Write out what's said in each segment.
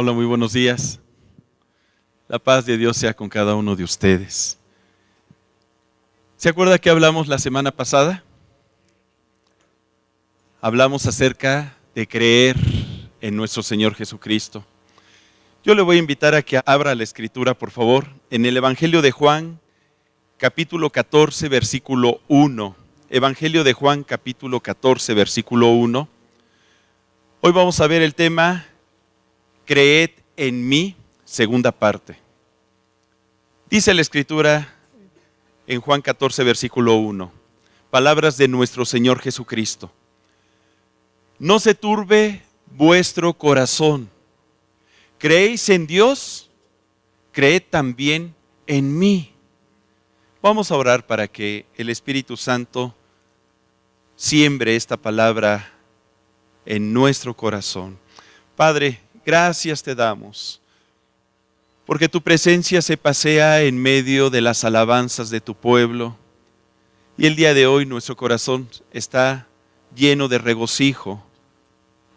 Hola, muy buenos días. La paz de Dios sea con cada uno de ustedes. ¿Se acuerda que hablamos la semana pasada? Hablamos acerca de creer en nuestro Señor Jesucristo. Yo le voy a invitar a que abra la Escritura, por favor, en el Evangelio de Juan, capítulo 14, versículo 1. Evangelio de Juan, capítulo 14, versículo 1. Hoy vamos a ver el tema Creed en mí, segunda parte. Dice la Escritura en Juan 14, versículo 1, palabras de nuestro Señor Jesucristo. No se turbe vuestro corazón. ¿Creéis en Dios? Creed también en mí. Vamos a orar para que el Espíritu Santo siembre esta palabra en nuestro corazón. Padre, gracias te damos, porque tu presencia se pasea en medio de las alabanzas de tu pueblo. Y el día de hoy nuestro corazón está lleno de regocijo,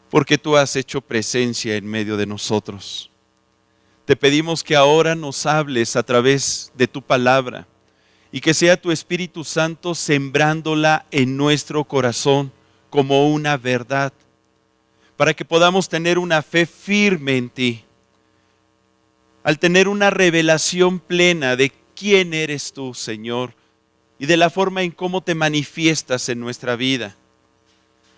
porque tú has hecho presencia en medio de nosotros. Te pedimos que ahora nos hables a través de tu palabra y que sea tu Espíritu Santo sembrándola en nuestro corazón como una verdad, para que podamos tener una fe firme en ti. Al tener una revelación plena de quién eres tú, Señor, y de la forma en cómo te manifiestas en nuestra vida,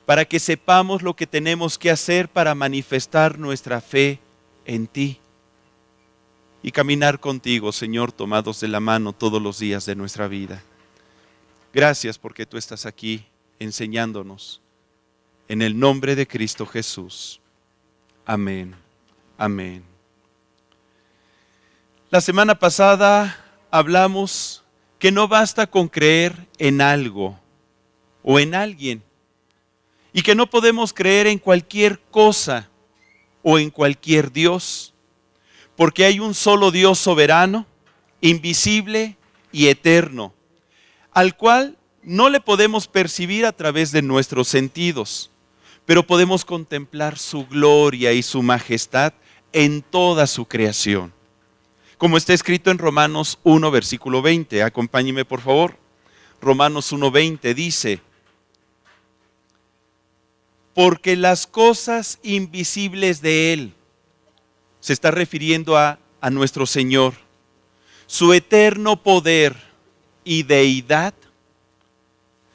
para que sepamos lo que tenemos que hacer para manifestar nuestra fe en ti y caminar contigo, Señor, tomados de la mano todos los días de nuestra vida. Gracias porque tú estás aquí enseñándonos. En el nombre de Cristo Jesús. Amén. Amén. La semana pasada hablamos que no basta con creer en algo o en alguien, y que no podemos creer en cualquier cosa o en cualquier Dios, porque hay un solo Dios soberano, invisible y eterno, al cual no le podemos percibir a través de nuestros sentidos, pero podemos contemplar su gloria y su majestad en toda su creación. Como está escrito en Romanos 1, versículo 20. Acompáñeme por favor. Romanos 1:20 dice: porque las cosas invisibles de Él, se está refiriendo a nuestro Señor, su eterno poder y deidad,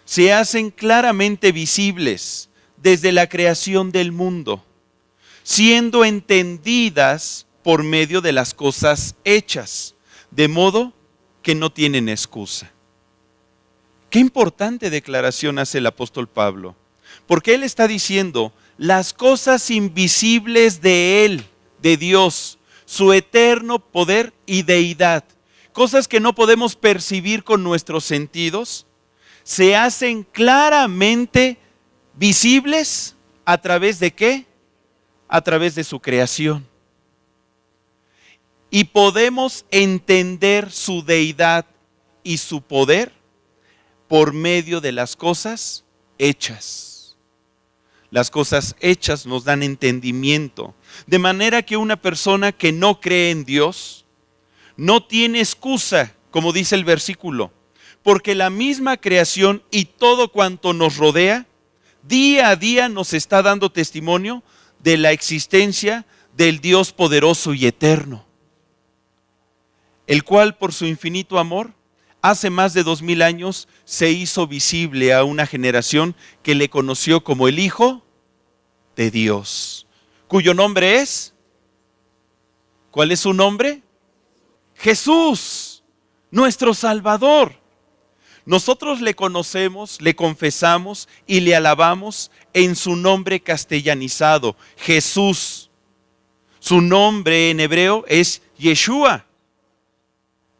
se hacen claramente visibles desde la creación del mundo, siendo entendidas por medio de las cosas hechas, de modo que no tienen excusa. Qué importante declaración hace el apóstol Pablo, porque él está diciendo, las cosas invisibles de Él, de Dios, su eterno poder y deidad, cosas que no podemos percibir con nuestros sentidos, se hacen claramente visibles a través de ¿qué? A través de su creación. Y podemos entender su deidad y su poder por medio de las cosas hechas. Las cosas hechas nos dan entendimiento, de manera que una persona que no cree en Dios no tiene excusa, como dice el versículo, porque la misma creación y todo cuanto nos rodea, día a día nos está dando testimonio de la existencia del Dios poderoso y eterno, el cual por su infinito amor, hace más de 2000 años se hizo visible a una generación que le conoció como el Hijo de Dios, cuyo nombre es, ¿cuál es su nombre? Jesús, nuestro Salvador. Nosotros le conocemos, le confesamos y le alabamos en su nombre castellanizado, Jesús. Su nombre en hebreo es Yeshua.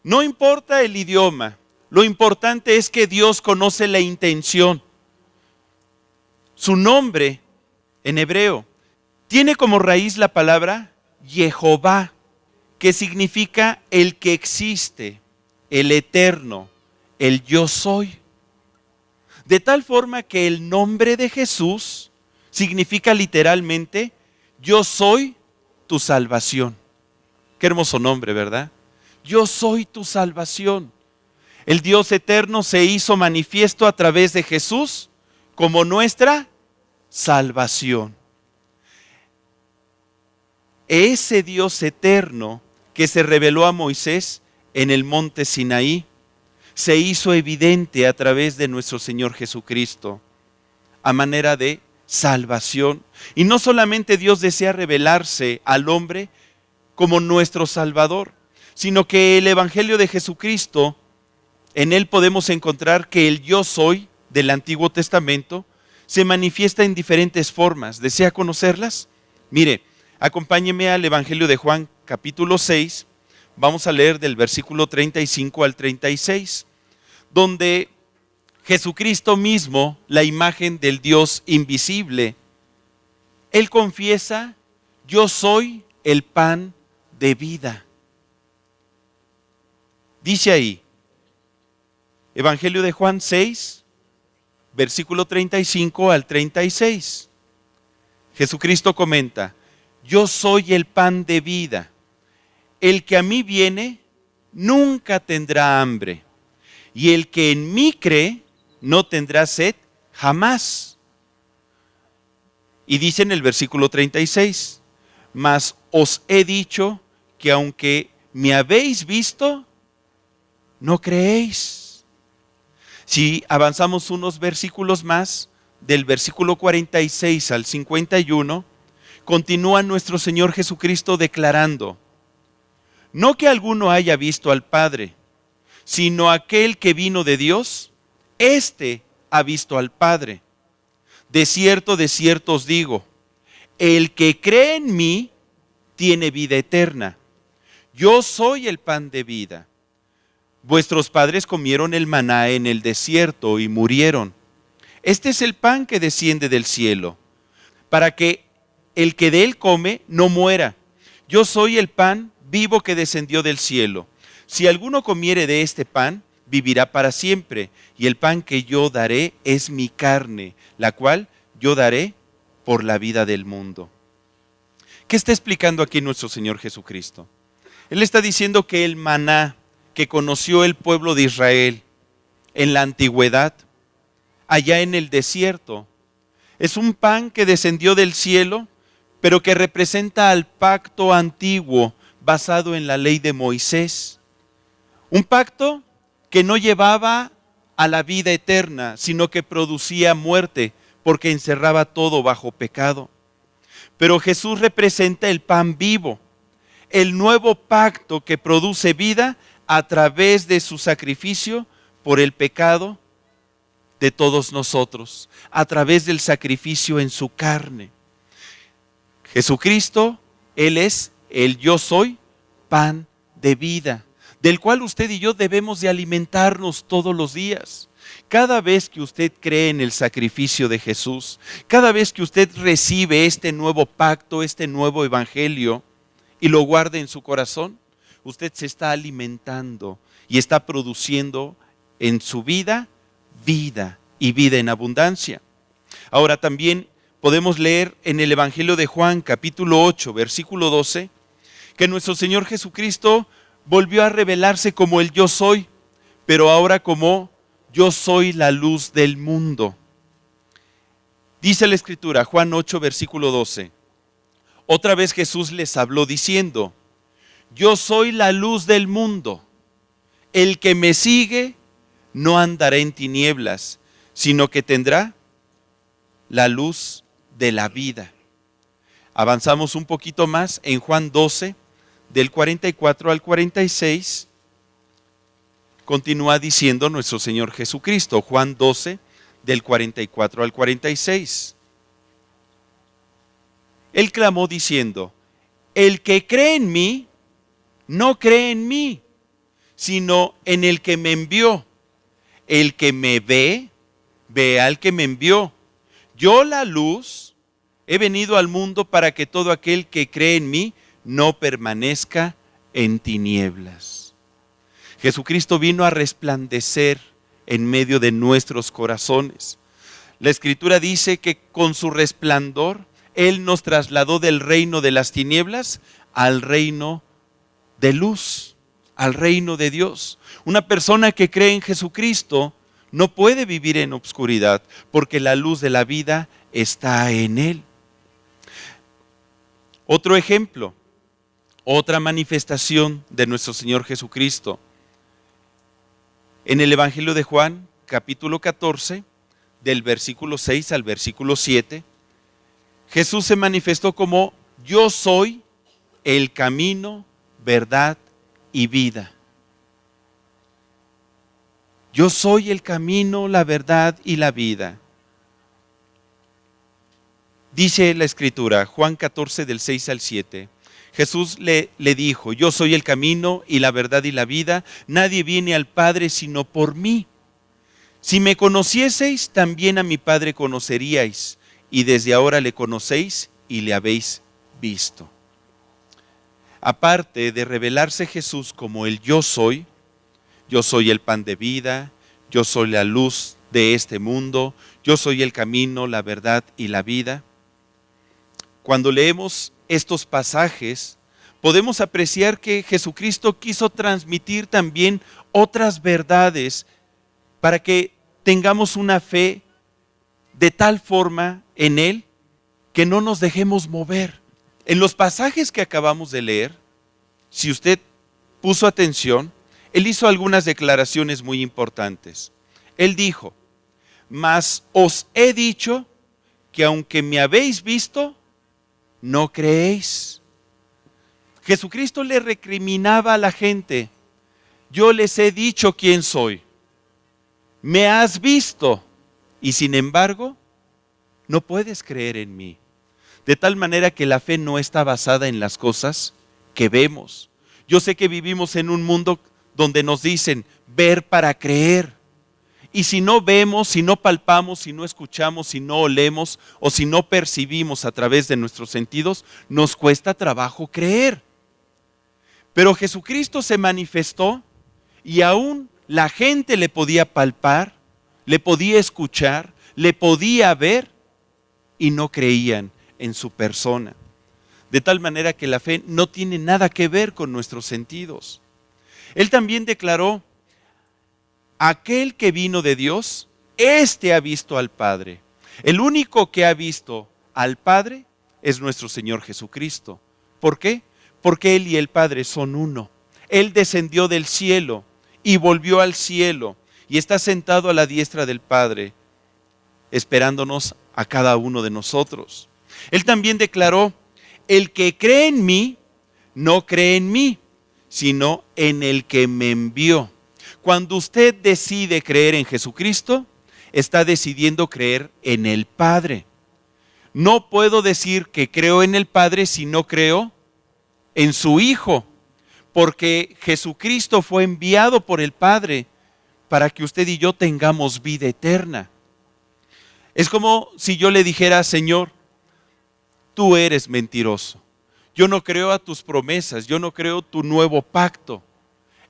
No importa el idioma, lo importante es que Dios conoce la intención. Su nombre en hebreo tiene como raíz la palabra Jehová, que significa el que existe, el eterno, el yo soy. De tal forma que el nombre de Jesús significa literalmente yo soy tu salvación. Qué hermoso nombre, ¿verdad? Yo soy tu salvación. El Dios eterno se hizo manifiesto a través de Jesús como nuestra salvación. Ese Dios eterno que se reveló a Moisés en el monte Sinaí, se hizo evidente a través de nuestro Señor Jesucristo, a manera de salvación. Y no solamente Dios desea revelarse al hombre como nuestro Salvador, sino que el Evangelio de Jesucristo, en él podemos encontrar que el yo soy del Antiguo Testamento se manifiesta en diferentes formas. ¿Desea conocerlas? Mire, acompáñeme al Evangelio de Juan, capítulo 6, vamos a leer del versículo 35 al 36, donde Jesucristo mismo, la imagen del Dios invisible, él confiesa: yo soy el pan de vida. Dice ahí, Evangelio de Juan 6, versículo 35 al 36. Jesucristo comenta: yo soy el pan de vida. El que a mí viene nunca tendrá hambre, y el que en mí cree no tendrá sed jamás. Y dice en el versículo 36, mas os he dicho que aunque me habéis visto, no creéis. Si avanzamos unos versículos más, del versículo 46 al 51, continúa nuestro Señor Jesucristo declarando: no que alguno haya visto al Padre, sino aquel que vino de Dios, éste ha visto al Padre. De cierto os digo, el que cree en mí tiene vida eterna. Yo soy el pan de vida. Vuestros padres comieron el maná en el desierto y murieron. Este es el pan que desciende del cielo, para que el que de él come no muera. Yo soy el pan vivo que descendió del cielo. Si alguno comiere de este pan, vivirá para siempre. Y el pan que yo daré es mi carne, la cual yo daré por la vida del mundo. ¿Qué está explicando aquí nuestro Señor Jesucristo? Él está diciendo que el maná que conoció el pueblo de Israel en la antigüedad, allá en el desierto, es un pan que descendió del cielo, pero que representa al pacto antiguo basado en la ley de Moisés. Un pacto que no llevaba a la vida eterna, sino que producía muerte, porque encerraba todo bajo pecado. Pero Jesús representa el pan vivo, el nuevo pacto que produce vida a través de su sacrificio por el pecado de todos nosotros, a través del sacrificio en su carne. Jesucristo, Él es el yo soy, pan de vida, del cual usted y yo debemos de alimentarnos todos los días. Cada vez que usted cree en el sacrificio de Jesús, cada vez que usted recibe este nuevo pacto, este nuevo evangelio, y lo guarda en su corazón, usted se está alimentando y está produciendo en su vida, vida y vida en abundancia. Ahora también podemos leer en el Evangelio de Juan, capítulo 8, versículo 12, que nuestro Señor Jesucristo volvió a revelarse como el yo soy, pero ahora como yo soy la luz del mundo. Dice la Escritura, Juan 8, versículo 12. Otra vez Jesús les habló diciendo: yo soy la luz del mundo. El que me sigue no andará en tinieblas, sino que tendrá la luz de la vida. Avanzamos un poquito más en Juan 12, del 44 al 46. Continúa diciendo nuestro Señor Jesucristo, Juan 12, del 44 al 46. Él clamó diciendo: el que cree en mí, no cree en mí, sino en el que me envió. El que me ve, ve al que me envió. Yo, la luz, he venido al mundo para que todo aquel que cree en mí no permanezca en tinieblas. Jesucristo vino a resplandecer en medio de nuestros corazones. La Escritura dice que con su resplandor Él nos trasladó del reino de las tinieblas al reino de luz, al reino de Dios. Una persona que cree en Jesucristo no puede vivir en obscuridad, porque la luz de la vida está en Él. Otro ejemplo, otra manifestación de nuestro Señor Jesucristo. En el Evangelio de Juan, capítulo 14, del versículo 6 al versículo 7, Jesús se manifestó como: yo soy el camino, verdad y vida. Yo soy el camino, la verdad y la vida. Dice la Escritura, Juan 14, del 6 al 7. Jesús le dijo: yo soy el camino y la verdad y la vida. Nadie viene al Padre sino por mí. Si me conocieseis, también a mi Padre conoceríais. Y desde ahora le conocéis y le habéis visto. Aparte de revelarse Jesús como el yo soy el pan de vida, yo soy la luz de este mundo, yo soy el camino, la verdad y la vida. Cuando leemos estos pasajes, podemos apreciar que Jesucristo quiso transmitir también otras verdades para que tengamos una fe de tal forma en Él que no nos dejemos mover. En los pasajes que acabamos de leer, si usted puso atención, Él hizo algunas declaraciones muy importantes. Él dijo: mas os he dicho que aunque me habéis visto, no creéis. Jesucristo le recriminaba a la gente: yo les he dicho quién soy, me has visto, y sin embargo, no puedes creer en mí. De tal manera que la fe no está basada en las cosas que vemos. Yo sé que vivimos en un mundo donde nos dicen ver para creer. Y si no vemos, si no palpamos, si no escuchamos, si no olemos o si no percibimos a través de nuestros sentidos, nos cuesta trabajo creer. Pero Jesucristo se manifestó y aún la gente le podía palpar, le podía escuchar, le podía ver y no creían en su persona. De tal manera que la fe no tiene nada que ver con nuestros sentidos. Él también declaró: aquel que vino de Dios, éste ha visto al Padre. El único que ha visto al Padre es nuestro Señor Jesucristo. ¿Por qué? Porque Él y el Padre son uno. Él descendió del cielo y volvió al cielo y está sentado a la diestra del Padre, esperándonos a cada uno de nosotros. Él también declaró: el que cree en mí, no cree en mí, sino en el que me envió. Cuando usted decide creer en Jesucristo, está decidiendo creer en el Padre. No puedo decir que creo en el Padre si no creo en su Hijo, porque Jesucristo fue enviado por el Padre para que usted y yo tengamos vida eterna. Es como si yo le dijera: Señor, tú eres mentiroso. Yo no creo a tus promesas, yo no creo tu nuevo pacto.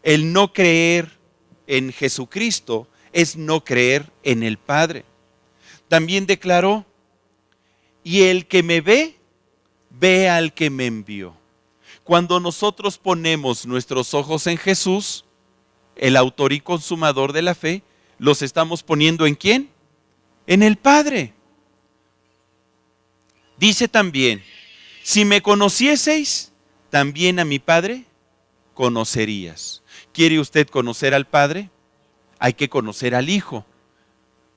El no creer en Jesucristo es no creer en el Padre. También declaró: y el que me ve, ve al que me envió. Cuando nosotros ponemos nuestros ojos en Jesús, el autor y consumador de la fe, los estamos poniendo ¿en quién? En el Padre. Dice también: si me conocieseis, también a mi Padre conocerías. ¿Quiere usted conocer al Padre? Hay que conocer al Hijo.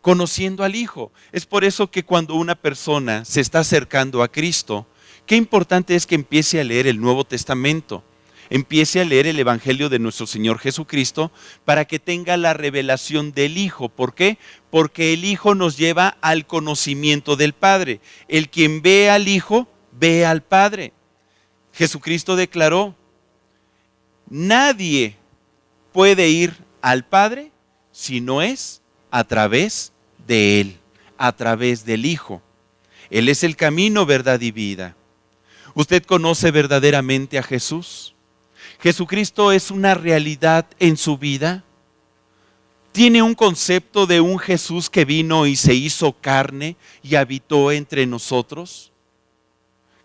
Conociendo al Hijo. Es por eso que cuando una persona se está acercando a Cristo, qué importante es que empiece a leer el Nuevo Testamento. Empiece a leer el Evangelio de nuestro Señor Jesucristo para que tenga la revelación del Hijo. ¿Por qué? Porque el Hijo nos lleva al conocimiento del Padre. El quien ve al Hijo, ve al Padre. Jesucristo declaró: nadie puede ir al Padre si no es a través de Él, a través del Hijo. Él es el camino, verdad y vida. ¿Usted conoce verdaderamente a Jesús? ¿Jesucristo es una realidad en su vida? ¿Tiene un concepto de un Jesús que vino y se hizo carne y habitó entre nosotros?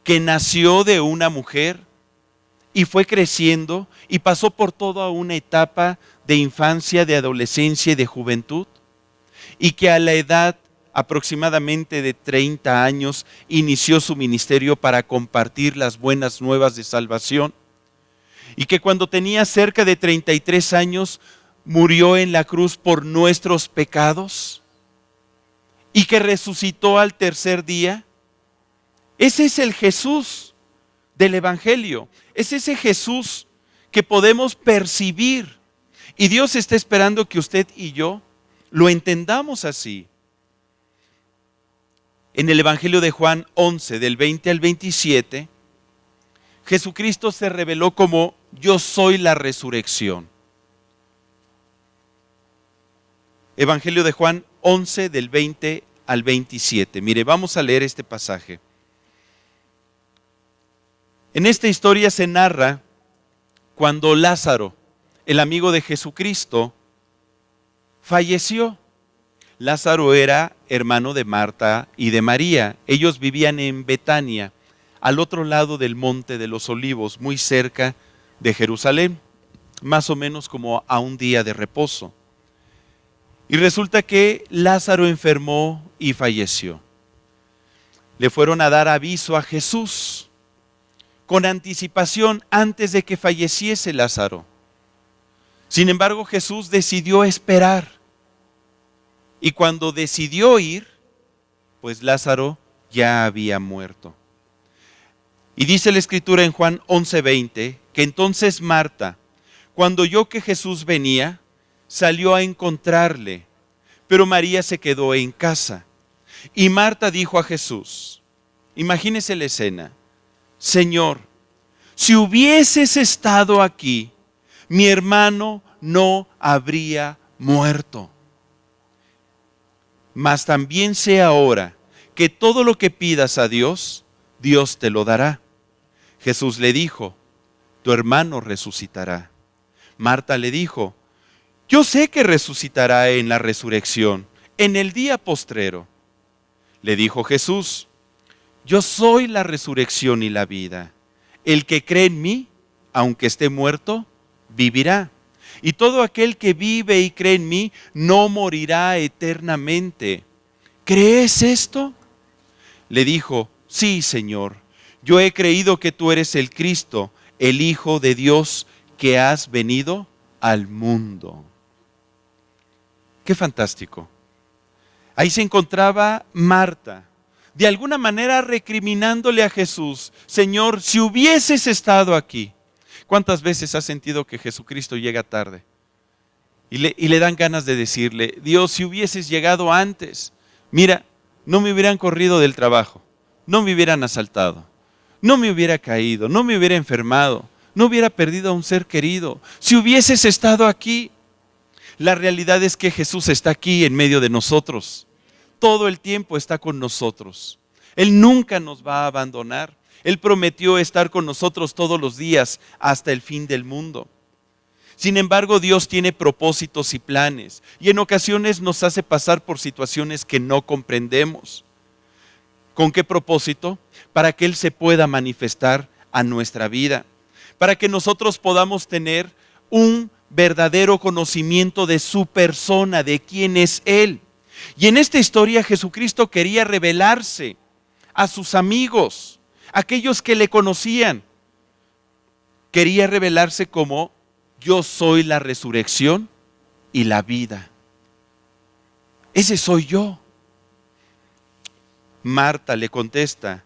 que nació de una mujer y fue creciendo y pasó por toda una etapa de infancia, de adolescencia y de juventud, y que a la edad aproximadamente de 30 años inició su ministerio para compartir las buenas nuevas de salvación, y que cuando tenía cerca de 33 años murió en la cruz por nuestros pecados y que resucitó al tercer día. Ese es el Jesús del Evangelio. Es ese Jesús que podemos percibir. Y Dios está esperando que usted y yo lo entendamos así. En el Evangelio de Juan 11, del 20 al 27, Jesucristo se reveló como yo soy la resurrección. Evangelio de Juan 11, del 20 al 27. Mire, vamos a leer este pasaje. En esta historia se narra cuando Lázaro, el amigo de Jesucristo, falleció. Lázaro era hermano de Marta y de María. Ellos vivían en Betania, al otro lado del Monte de los Olivos, muy cerca de Jerusalén, más o menos como a un día de reposo. Y resulta que Lázaro enfermó y falleció. Le fueron a dar aviso a Jesús con anticipación antes de que falleciese Lázaro. Sin embargo, Jesús decidió esperar. Y cuando decidió ir, pues Lázaro ya había muerto. Y dice la Escritura en Juan 11:20, que entonces Marta, cuando oyó que Jesús venía, salió a encontrarle, pero María se quedó en casa. Y Marta dijo a Jesús, imagínese la escena, Señor, si hubieses estado aquí, mi hermano no habría muerto. Mas también sé ahora que todo lo que pidas a Dios, Dios te lo dará. Jesús le dijo, tu hermano resucitará. Marta le dijo, yo sé que resucitará en la resurrección, en el día postrero. Le dijo Jesús, yo soy la resurrección y la vida. El que cree en mí, aunque esté muerto, vivirá. Y todo aquel que vive y cree en mí, no morirá eternamente. ¿Crees esto? Le dijo, sí, Señor, yo he creído que tú eres el Cristo, el Hijo de Dios, que has venido al mundo. Qué fantástico. Ahí se encontraba Marta, de alguna manera recriminándole a Jesús, Señor, si hubieses estado aquí. ¿Cuántas veces has sentido que Jesucristo llega tarde? Y le dan ganas de decirle, Dios, si hubieses llegado antes, mira, no me hubieran corrido del trabajo, no me hubieran asaltado, no me hubiera caído, no me hubiera enfermado, no hubiera perdido a un ser querido. Si hubieses estado aquí. La realidad es que Jesús está aquí en medio de nosotros. Todo el tiempo está con nosotros. Él nunca nos va a abandonar. Él prometió estar con nosotros todos los días hasta el fin del mundo. Sin embargo, Dios tiene propósitos y planes y en ocasiones nos hace pasar por situaciones que no comprendemos. ¿Con qué propósito? Para que Él se pueda manifestar a nuestra vida. Para que nosotros podamos tener un verdadero conocimiento de su persona, de quién es Él. Y en esta historia Jesucristo quería revelarse a sus amigos, aquellos que le conocían. Quería revelarse como yo soy la resurrección y la vida. Ese soy yo. Marta le contesta,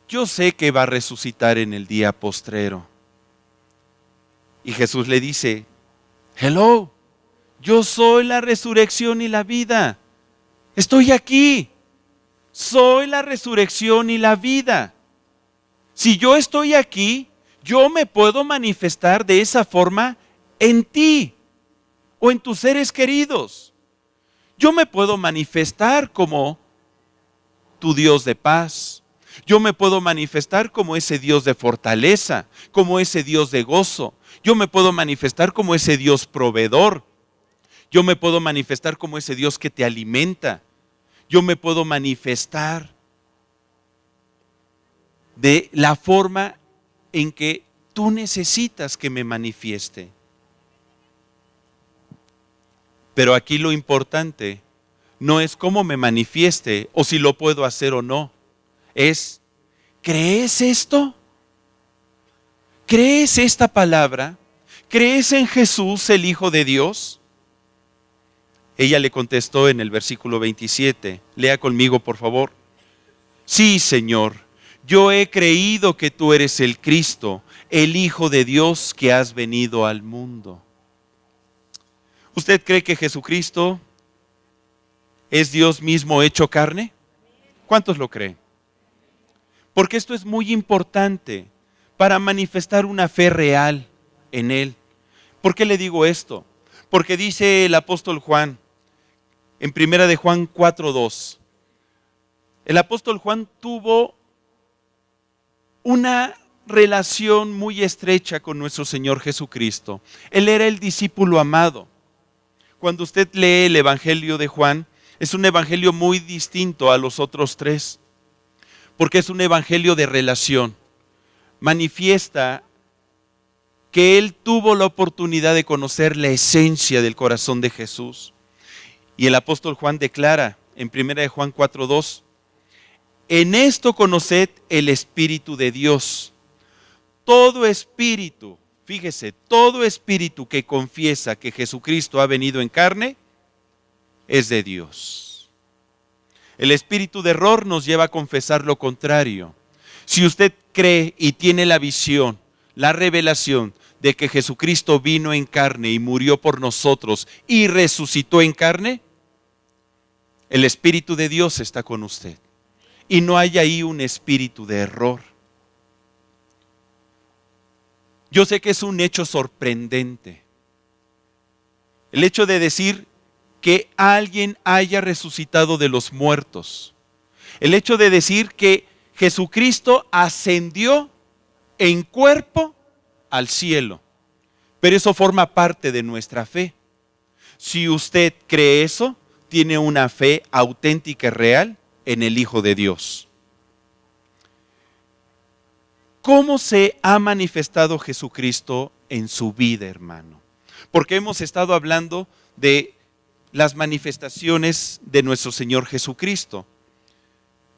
yo sé que va a resucitar en el día postrero. Y Jesús le dice, hello, yo soy la resurrección y la vida. Estoy aquí. Soy la resurrección y la vida. Si yo estoy aquí, yo me puedo manifestar de esa forma en ti o en tus seres queridos. Yo me puedo manifestar como tu Dios de paz. Yo me puedo manifestar como ese Dios de fortaleza, como ese Dios de gozo. Yo me puedo manifestar como ese Dios proveedor. Yo me puedo manifestar como ese Dios que te alimenta. Yo me puedo manifestar de la forma en que tú necesitas que me manifieste. Pero aquí lo importante no es cómo me manifieste o si lo puedo hacer o no. Es, ¿crees esto? ¿Crees esta palabra? ¿Crees en Jesús, el Hijo de Dios? Ella le contestó en el versículo 27. Lea conmigo, por favor. Sí, Señor, yo he creído que tú eres el Cristo, el Hijo de Dios que has venido al mundo. ¿Usted cree que Jesucristo es Dios mismo hecho carne? ¿Cuántos lo creen? Porque esto es muy importante para manifestar una fe real en Él. ¿Por qué le digo esto? Porque dice el apóstol Juan, en 1 de Juan 4:2, el apóstol Juan tuvo una relación muy estrecha con nuestro Señor Jesucristo. Él era el discípulo amado. Cuando usted lee el Evangelio de Juan, es un evangelio muy distinto a los otros tres, porque es un evangelio de relación. Manifiesta que él tuvo la oportunidad de conocer la esencia del corazón de Jesús. Y el apóstol Juan declara en 1 de Juan 4:2, en esto conoced el Espíritu de Dios. Todo espíritu, fíjese, todo espíritu que confiesa que Jesucristo ha venido en carne, es de Dios. El espíritu de error nos lleva a confesar lo contrario. Si usted cree y tiene la visión, la revelación de que Jesucristo vino en carne y murió por nosotros y resucitó en carne, el Espíritu de Dios está con usted. Y no hay ahí un espíritu de error. Yo sé que es un hecho sorprendente. El hecho de decir que alguien haya resucitado de los muertos. El hecho de decir que Jesucristo ascendió en cuerpo al cielo. Pero eso forma parte de nuestra fe. Si usted cree eso, tiene una fe auténtica y real en el Hijo de Dios. ¿Cómo se ha manifestado Jesucristo en su vida, hermano? Porque hemos estado hablando de las manifestaciones de nuestro Señor Jesucristo.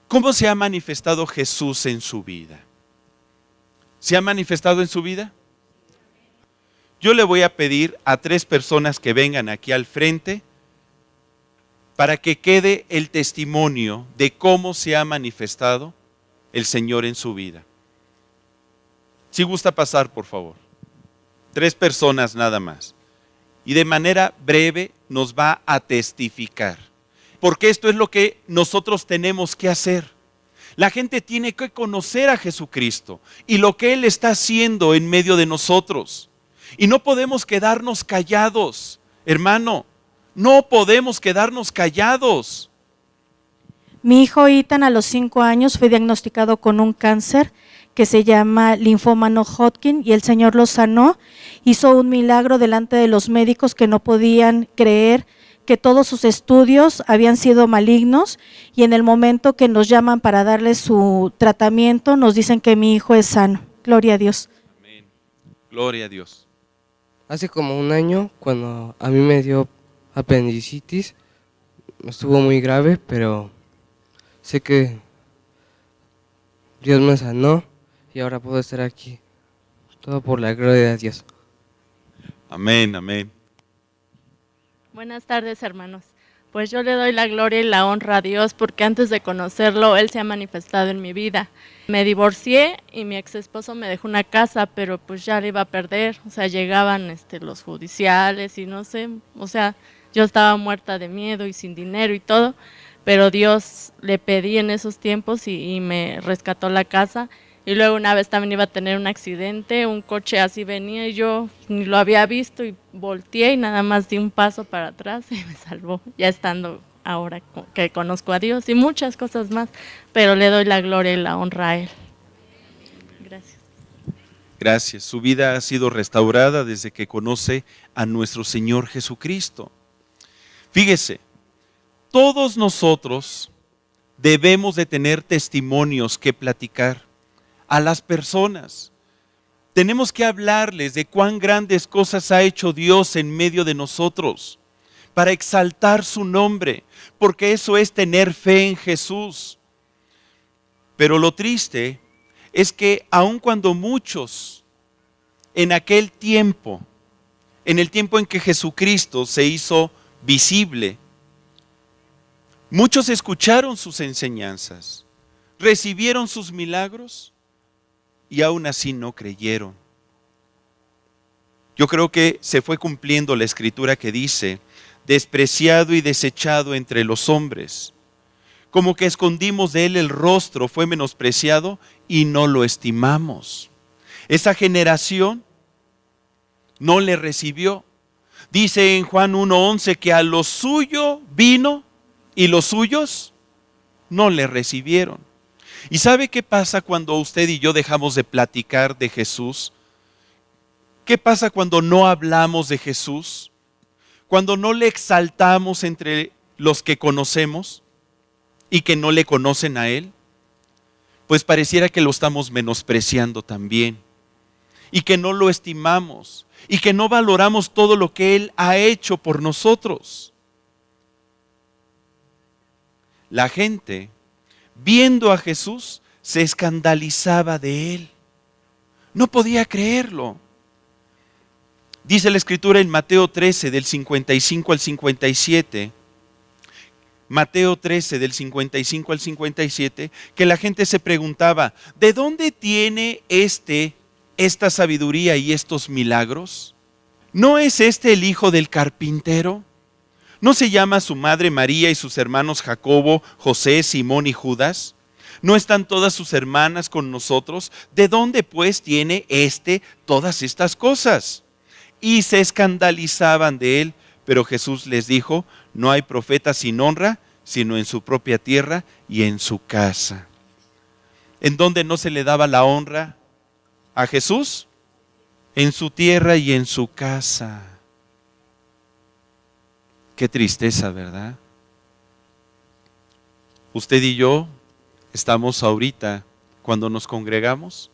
¿Cómo se ha manifestado Jesús en su vida? ¿Se ha manifestado en su vida? Yo le voy a pedir a 3 personas que vengan aquí al frente para que quede el testimonio de cómo se ha manifestado el Señor en su vida. Si gusta pasar, por favor. 3 personas nada más. Y de manera breve nos va a testificar. Porque esto es lo que nosotros tenemos que hacer. La gente tiene que conocer a Jesucristo y lo que Él está haciendo en medio de nosotros. Y no podemos quedarnos callados, hermano. No podemos quedarnos callados. Mi hijo Ethan a los 5 años fue diagnosticado con un cáncer que se llama linfoma no Hodgkin y el Señor lo sanó. Hizo un milagro delante de los médicos que no podían creer que todos sus estudios habían sido malignos y en el momento que nos llaman para darle su tratamiento nos dicen que mi hijo es sano. Gloria a Dios. Amén. Gloria a Dios. Hace como un año, cuando a mí me dio apendicitis, estuvo muy grave, pero sé que Dios me sanó y ahora puedo estar aquí. Todo por la gloria de Dios. Amén, amén. Buenas tardes, hermanos. Pues yo le doy la gloria y la honra a Dios porque antes de conocerlo, Él se ha manifestado en mi vida. Me divorcié y mi ex esposo me dejó una casa, pero pues ya la iba a perder. O sea, llegaban los judiciales y no sé, o sea, yo estaba muerta de miedo y sin dinero y todo, pero Dios le pedí en esos tiempos y me rescató la casa. Y luego una vez también iba a tener un accidente, un coche así venía y yo ni lo había visto y volteé y nada más di un paso para atrás y me salvó, ya estando ahora que conozco a Dios y muchas cosas más, pero le doy la gloria y la honra a Él. Gracias. Gracias. Su vida ha sido restaurada desde que conoce a nuestro Señor Jesucristo. Fíjese, todos nosotros debemos de tener testimonios que platicar. a las personas. Tenemos que hablarles de cuán grandes cosas ha hecho Dios en medio de nosotros, para exaltar su nombre, porque eso es tener fe en Jesús. Pero lo triste es que aun cuando muchos en aquel tiempo, en el tiempo en que Jesucristo se hizo visible, muchos escucharon sus enseñanzas, recibieron sus milagros y aún así no creyeron. Yo creo que se fue cumpliendo la escritura que dice, despreciado y desechado entre los hombres, como que escondimos de él el rostro, fue menospreciado y no lo estimamos. Esa generación no le recibió. Dice en Juan 1:11 que a lo suyo vino y los suyos no le recibieron. ¿Y sabe qué pasa cuando usted y yo dejamos de platicar de Jesús? ¿Qué pasa cuando no hablamos de Jesús? Cuando no le exaltamos entre los que conocemos y que no le conocen a Él, pues pareciera que lo estamos menospreciando también, y que no lo estimamos, y que no valoramos todo lo que Él ha hecho por nosotros. La gente, viendo a Jesús, se escandalizaba de Él. No podía creerlo. Dice la Escritura en Mateo 13, del 55 al 57, Mateo 13, del 55 al 57, que la gente se preguntaba, ¿de dónde tiene esta sabiduría y estos milagros? ¿No es este el hijo del carpintero? ¿No se llama su madre María y sus hermanos Jacobo, José, Simón y Judas? ¿No están todas sus hermanas con nosotros? ¿De dónde pues tiene todas estas cosas? Y se escandalizaban de él, pero Jesús les dijo, no hay profeta sin honra, sino en su propia tierra y en su casa. ¿En dónde no se le daba la honra a Jesús? En su tierra y en su casa. Qué tristeza, ¿verdad? Usted y yo estamos ahorita, cuando nos congregamos,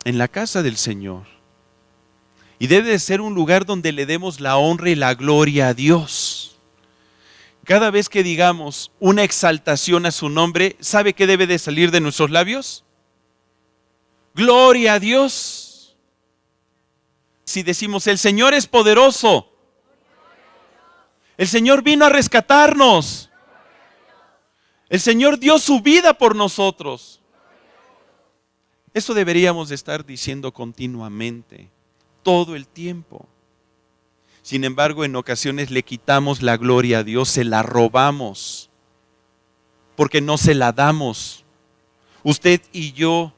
en la casa del Señor. Y debe de ser un lugar donde le demos la honra y la gloria a Dios. Cada vez que digamos una exaltación a su nombre, ¿sabe qué debe de salir de nuestros labios? Gloria a Dios. Si decimos, el Señor es poderoso, el Señor vino a rescatarnos, el Señor dio su vida por nosotros. Eso deberíamos de estar diciendo continuamente, todo el tiempo. Sin embargo, en ocasiones le quitamos la gloria a Dios, se la robamos, porque no se la damos. Usted y yo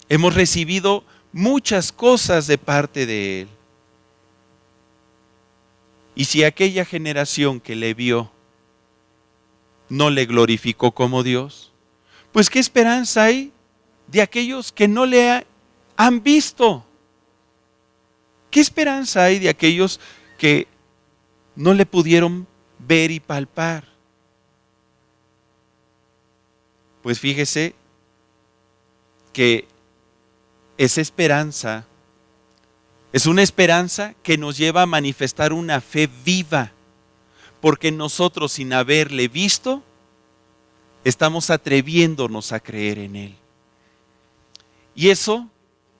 hemos recibido muchas cosas de parte de Él. Y si aquella generación que le vio no le glorificó como Dios, pues ¿qué esperanza hay de aquellos que no le han visto? ¿Qué esperanza hay de aquellos que no le pudieron ver y palpar? Pues fíjese que esa esperanza es una esperanza que nos lleva a manifestar una fe viva, porque nosotros, sin haberle visto, estamos atreviéndonos a creer en Él. Y eso,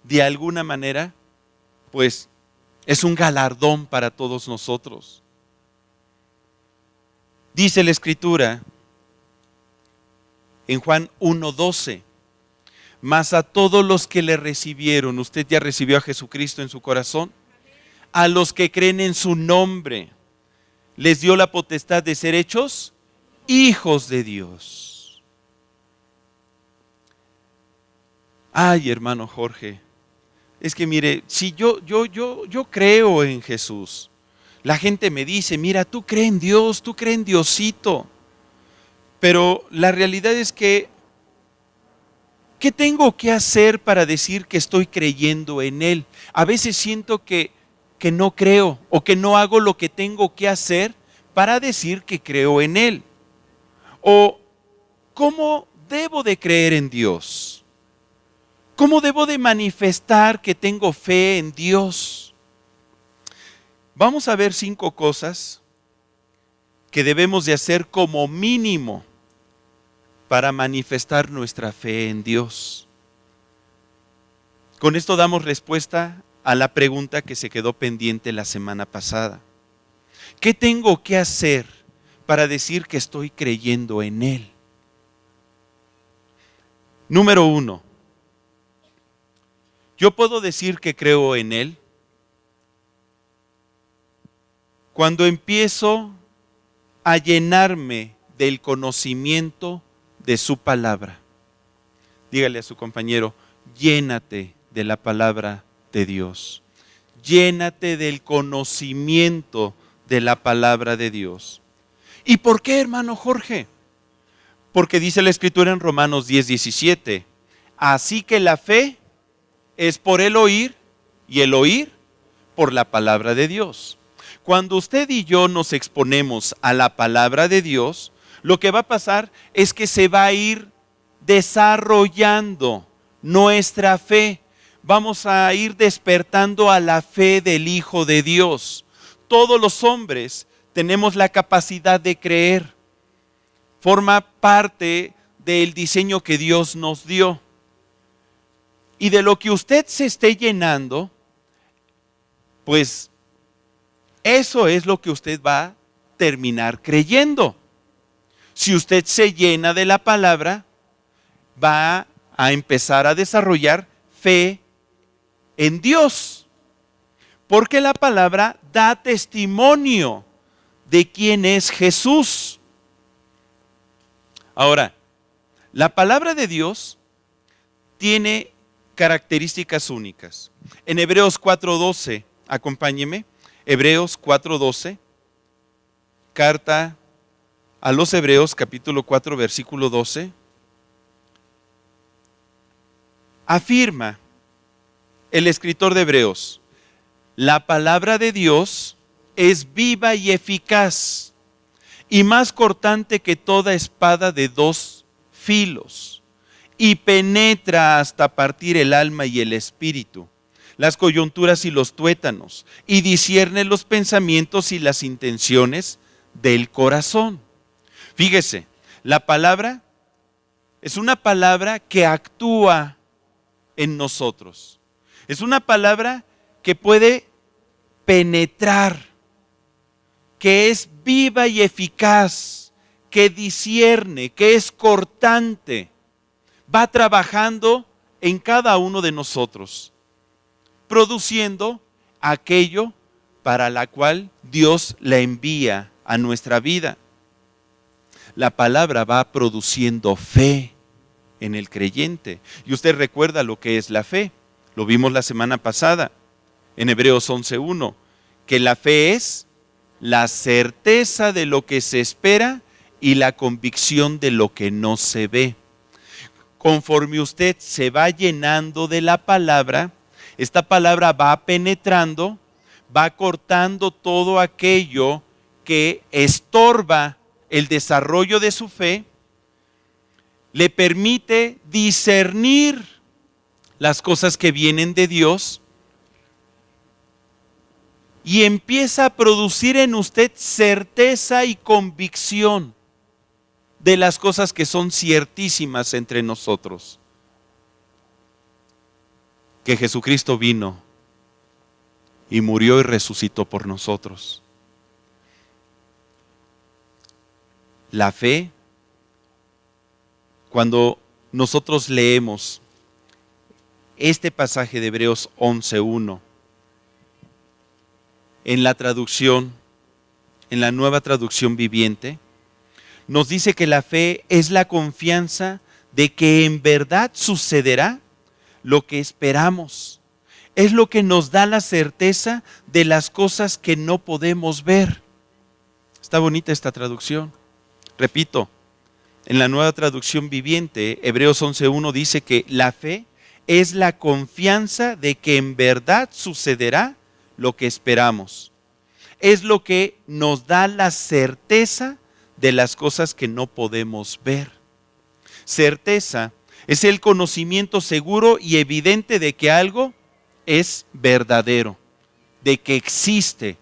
de alguna manera, pues es un galardón para todos nosotros. Dice la Escritura en Juan 1:12, mas a todos los que le recibieron, usted ya recibió a Jesucristo en su corazón, a los que creen en su nombre, les dio la potestad de ser hechos hijos de Dios. Ay, hermano Jorge, es que mire, si yo creo en Jesús, la gente me dice, mira, tú crees en Dios, tú crees en Diosito, pero la realidad es que, ¿qué tengo que hacer para decir que estoy creyendo en Él? A veces siento que no creo o que no hago lo que tengo que hacer para decir que creo en Él. O, ¿cómo debo de creer en Dios? ¿Cómo debo de manifestar que tengo fe en Dios? Vamos a ver 5 cosas que debemos de hacer como mínimo para manifestar nuestra fe en Dios. Con esto damos respuesta a la pregunta que se quedó pendiente la semana pasada. ¿Qué tengo que hacer para decir que estoy creyendo en Él? Número 1. Yo puedo decir que creo en Él cuando empiezo a llenarme del conocimiento de su palabra. Dígale a su compañero, llénate de la palabra de Dios. Llénate del conocimiento de la palabra de Dios. ¿Y por qué, hermano Jorge? Porque dice la Escritura en Romanos 10:17, así que la fe es por el oír y el oír por la palabra de Dios. Cuando usted y yo nos exponemos a la palabra de Dios, lo que va a pasar es que se va a ir desarrollando nuestra fe. Vamos a ir despertando a la fe del Hijo de Dios. Todos los hombres tenemos la capacidad de creer. Forma parte del diseño que Dios nos dio. Y de lo que usted se esté llenando, pues eso es lo que usted va a terminar creyendo. Si usted se llena de la palabra, va a empezar a desarrollar fe en Dios. Porque la palabra da testimonio de quién es Jesús. Ahora, la palabra de Dios tiene características únicas. En Hebreos 4:12, acompáñeme, Hebreos 4:12, carta a los Hebreos, capítulo 4, versículo 12, afirma el escritor de Hebreos, la palabra de Dios es viva y eficaz y más cortante que toda espada de 2 filos y penetra hasta partir el alma y el espíritu, las coyunturas y los tuétanos, y discierne los pensamientos y las intenciones del corazón. Fíjese, la palabra es una palabra que actúa en nosotros. Es una palabra que puede penetrar, que es viva y eficaz, que discierne, que es cortante. Va trabajando en cada uno de nosotros, produciendo aquello para la cual Dios la envía a nuestra vida. La palabra va produciendo fe en el creyente. Y usted recuerda lo que es la fe. Lo vimos la semana pasada en Hebreos 11:1, que la fe es la certeza de lo que se espera y la convicción de lo que no se ve. Conforme usted se va llenando de la palabra, esta palabra va penetrando, va cortando todo aquello que estorba el desarrollo de su fe, le permite discernir las cosas que vienen de Dios y empieza a producir en usted certeza y convicción de las cosas que son ciertísimas entre nosotros. Que Jesucristo vino y murió y resucitó por nosotros. La fe, cuando nosotros leemos este pasaje de Hebreos 11:1, en la traducción, en la Nueva Traducción Viviente, nos dice que la fe es la confianza de que en verdad sucederá lo que esperamos. Es lo que nos da la certeza de las cosas que no podemos ver. Está bonita esta traducción. Repito, en la Nueva Traducción Viviente, Hebreos 11:1 dice que la fe es la confianza de que en verdad sucederá lo que esperamos. Es lo que nos da la certeza de las cosas que no podemos ver. Certeza Es el conocimiento seguro y evidente de que algo es verdadero, de que existe.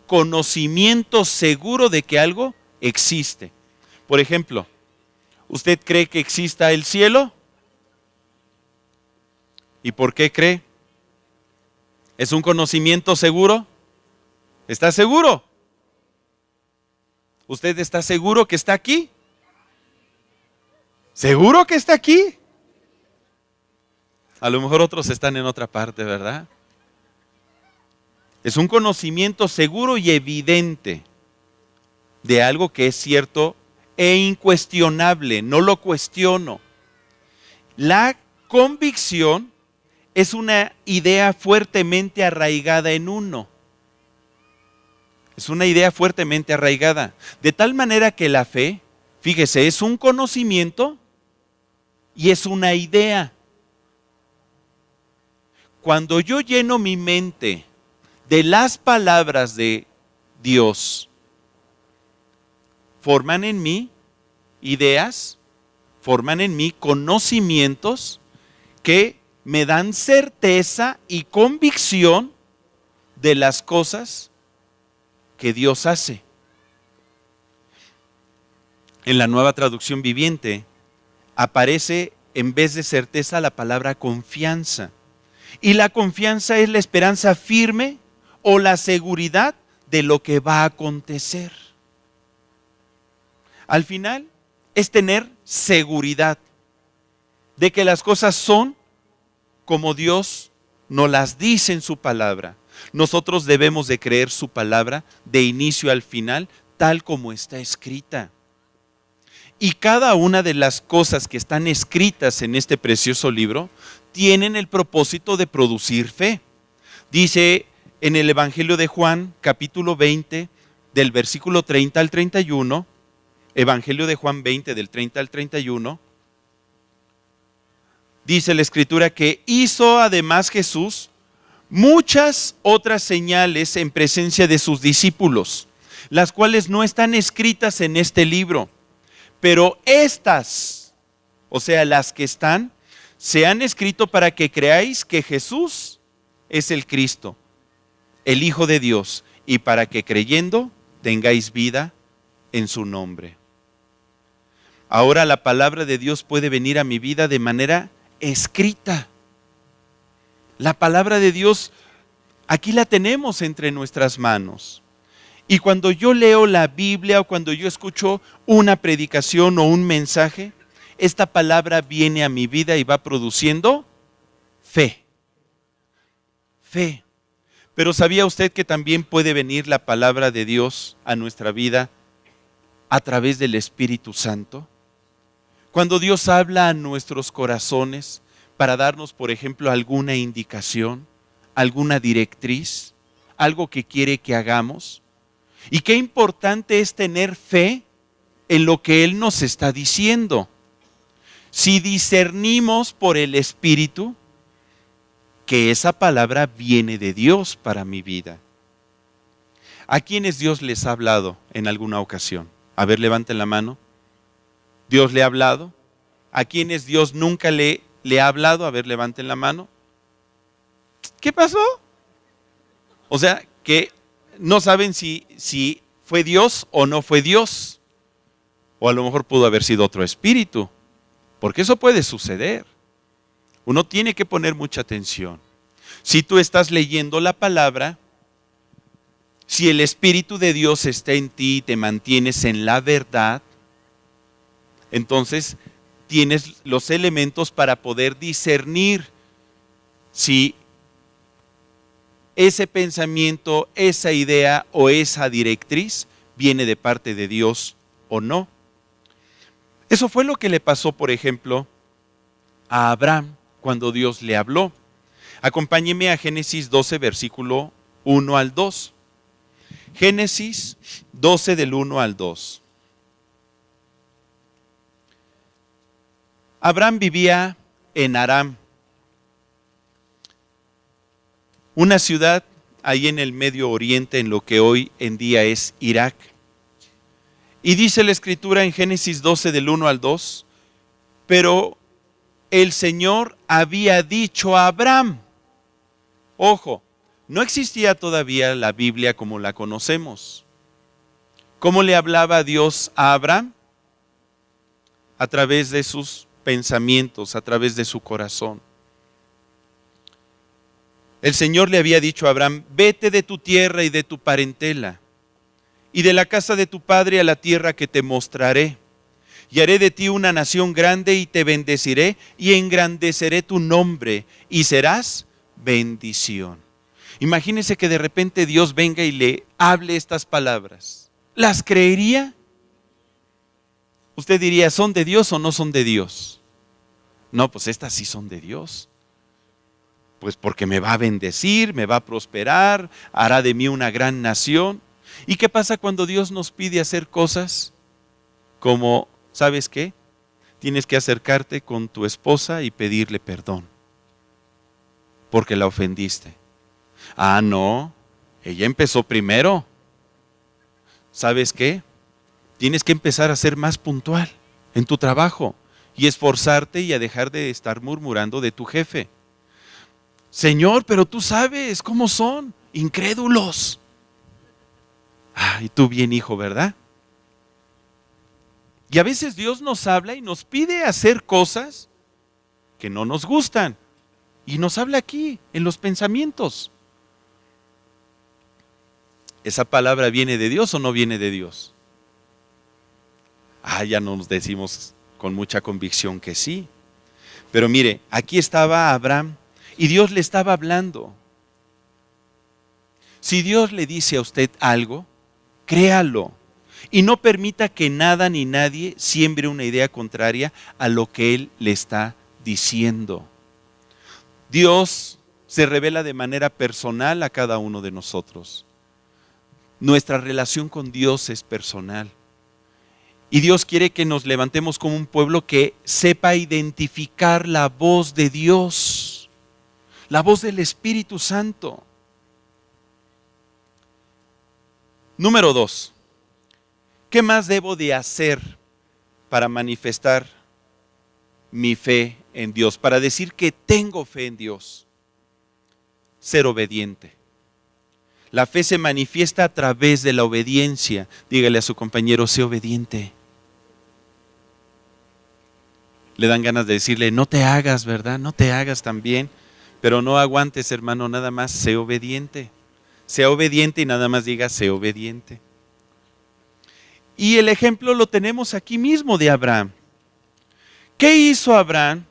Conocimiento seguro de que algo existe. Por ejemplo, ¿usted cree que exista el cielo? ¿Y por qué cree? ¿Es un conocimiento seguro? ¿Está seguro? ¿Usted está seguro que está aquí? ¿Seguro que está aquí? A lo mejor otros están en otra parte, ¿verdad? Es un conocimiento seguro y evidente de algo que es cierto e incuestionable, no lo cuestiono. La convicción es una idea fuertemente arraigada en uno. Es una idea fuertemente arraigada. De tal manera que la fe, fíjese, es un conocimiento y es una idea. Cuando yo lleno mi mente de las palabras de Dios, forman en mí ideas, forman en mí conocimientos que me dan certeza y convicción de las cosas que Dios hace. En la Nueva Traducción Viviente aparece en vez de certeza la palabra confianza. Y la confianza es la esperanza firme o la seguridad de lo que va a acontecer. Al final es tener seguridad de que las cosas son como Dios nos las dice en su palabra. Nosotros debemos de creer su palabra de inicio al final, tal como está escrita. Y cada una de las cosas que están escritas en este precioso libro tienen el propósito de producir fe. Dice en el Evangelio de Juan, capítulo 20, del versículo 30 al 31, Evangelio de Juan 20, del 30 al 31, dice la Escritura que hizo además Jesús muchas otras señales en presencia de sus discípulos, las cuales no están escritas en este libro, pero estas, o sea, las que están, se han escrito para que creáis que Jesús es el Cristo, el Hijo de Dios, y para que creyendo tengáis vida en su nombre. Ahora la palabra de Dios puede venir a mi vida de manera escrita. La palabra de Dios, aquí la tenemos entre nuestras manos. Y cuando yo leo la Biblia o cuando yo escucho una predicación o un mensaje, esta palabra viene a mi vida y va produciendo fe. Fe. Pero ¿sabía usted que también puede venir la palabra de Dios a nuestra vida a través del Espíritu Santo? Cuando Dios habla a nuestros corazones para darnos, por ejemplo, alguna indicación, alguna directriz, algo que quiere que hagamos. Y qué importante es tener fe en lo que Él nos está diciendo. Si discernimos por el Espíritu que esa palabra viene de Dios para mi vida. ¿A quiénes Dios les ha hablado en alguna ocasión? A ver, levanten la mano. ¿Dios le ha hablado? ¿A quienes Dios nunca le ha hablado? A ver, levanten la mano. ¿Qué pasó? O sea, que no saben si fue Dios o no fue Dios. O a lo mejor pudo haber sido otro espíritu. Porque eso puede suceder. Uno tiene que poner mucha atención. Si tú estás leyendo la palabra, si el Espíritu de Dios está en ti y te mantienes en la verdad, entonces tienes los elementos para poder discernir si ese pensamiento, esa idea o esa directriz viene de parte de Dios o no. Eso fue lo que le pasó, por ejemplo, a Abraham cuando Dios le habló. Acompáñeme a Génesis 12, versículo 1 al 2. Génesis 12 del 1 al 2. Abraham vivía en Aram, una ciudad ahí en el Medio Oriente, en lo que hoy en día es Irak. Y dice la Escritura en Génesis 12 del 1 al 2, pero el Señor había dicho a Abraham. Ojo, no existía todavía la Biblia como la conocemos. ¿Cómo le hablaba Dios a Abraham? A través de sus pensamientos, a través de su corazón. El Señor le había dicho a Abraham: vete de tu tierra y de tu parentela, y de la casa de tu padre a la tierra que te mostraré. Y haré de ti una nación grande y te bendeciré y engrandeceré tu nombre y serás bendición. Imagínese que de repente Dios venga y le hable estas palabras. ¿Las creería? Usted diría, ¿son de Dios o no son de Dios? No, pues estas sí son de Dios. Pues porque me va a bendecir, me va a prosperar, hará de mí una gran nación. ¿Y qué pasa cuando Dios nos pide hacer cosas como, ¿sabes qué? Tienes que acercarte con tu esposa y pedirle perdón porque la ofendiste? Ah, no, ella empezó primero. ¿Sabes qué? Tienes que empezar a ser más puntual en tu trabajo y esforzarte y a dejar de estar murmurando de tu jefe. Señor, pero tú sabes cómo son, incrédulos. Ah, y tú bien, hijo, ¿verdad? Y a veces Dios nos habla y nos pide hacer cosas que no nos gustan. Y nos habla aquí, en los pensamientos. ¿Esa palabra viene de Dios o no viene de Dios? Ah, ya nos decimos con mucha convicción que sí. Pero mire, aquí estaba Abraham y Dios le estaba hablando. Si Dios le dice a usted algo, créalo. Y no permita que nada ni nadie siembre una idea contraria a lo que Él le está diciendo. Dios se revela de manera personal a cada uno de nosotros. Nuestra relación con Dios es personal. Y Dios quiere que nos levantemos como un pueblo que sepa identificar la voz de Dios, la voz del Espíritu Santo. Número 2. ¿Qué más debo de hacer para manifestar mi fe en Dios? Para decir que tengo fe en Dios. Ser obediente. La fe se manifiesta a través de la obediencia. Dígale a su compañero, sé obediente. Le dan ganas de decirle, no te hagas, ¿verdad? No te hagas también. Pero no aguantes, hermano, nada más sé obediente. Sea obediente y nada más diga, sé obediente. Y el ejemplo lo tenemos aquí mismo de Abraham. ¿Qué hizo Abraham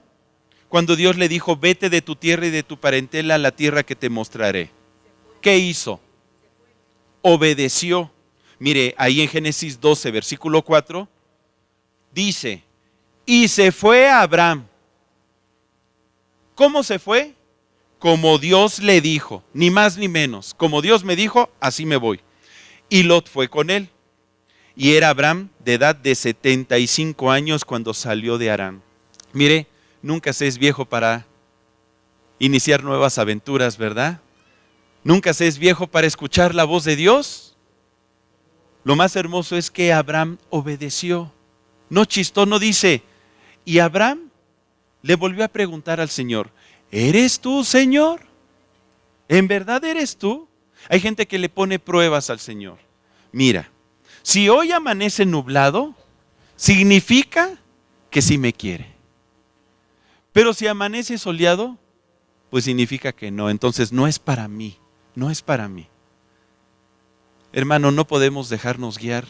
cuando Dios le dijo, vete de tu tierra y de tu parentela a la tierra que te mostraré? ¿Qué hizo? Obedeció. Mire, ahí en Génesis 12, versículo 4, dice, y se fue a Abraham. ¿Cómo se fue? Como Dios le dijo, ni más ni menos. Como Dios me dijo, así me voy. Y Lot fue con él. Y era Abraham de edad de 75 años cuando salió de Harán. Mire, nunca se es viejo para iniciar nuevas aventuras, ¿verdad? Nunca se es viejo para escuchar la voz de Dios. Lo más hermoso es que Abraham obedeció. No chistó, no dice. Y Abraham le volvió a preguntar al Señor, ¿eres tú, Señor? ¿En verdad eres tú? Hay gente que le pone pruebas al Señor. Mira, si hoy amanece nublado, significa que sí me quiere. Pero si amanece soleado, pues significa que no. Entonces no es para mí, no es para mí. Hermano, no podemos dejarnos guiar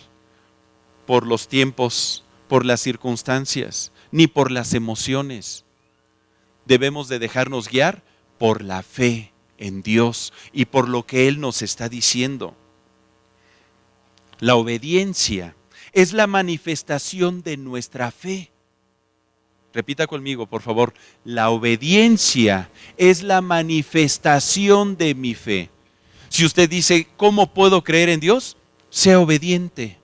por los tiempos, por las circunstancias, ni por las emociones. Debemos de dejarnos guiar por la fe en Dios y por lo que Él nos está diciendo. La obediencia es la manifestación de nuestra fe. Repita conmigo, por favor. La obediencia es la manifestación de mi fe. Si usted dice, ¿cómo puedo creer en Dios? Sea obediente.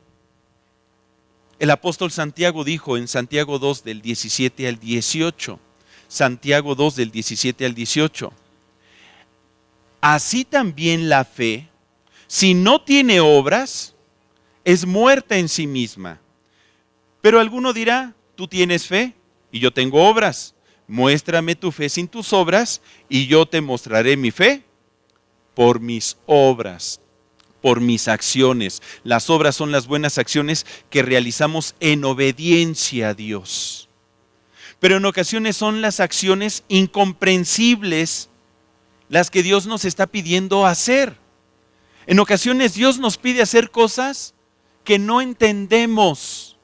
El apóstol Santiago dijo en Santiago 2 del 17 al 18. Santiago 2 del 17 al 18. Así también la fe, si no tiene obras, es muerta en sí misma. Pero alguno dirá, tú tienes fe y yo tengo obras. Muéstrame tu fe sin tus obras y yo te mostraré mi fe por mis obras, por mis acciones. Las obras son las buenas acciones que realizamos en obediencia a Dios. Pero en ocasiones son las acciones incomprensibles las que Dios nos está pidiendo hacer. En ocasiones Dios nos pide hacer cosas que no entendemos.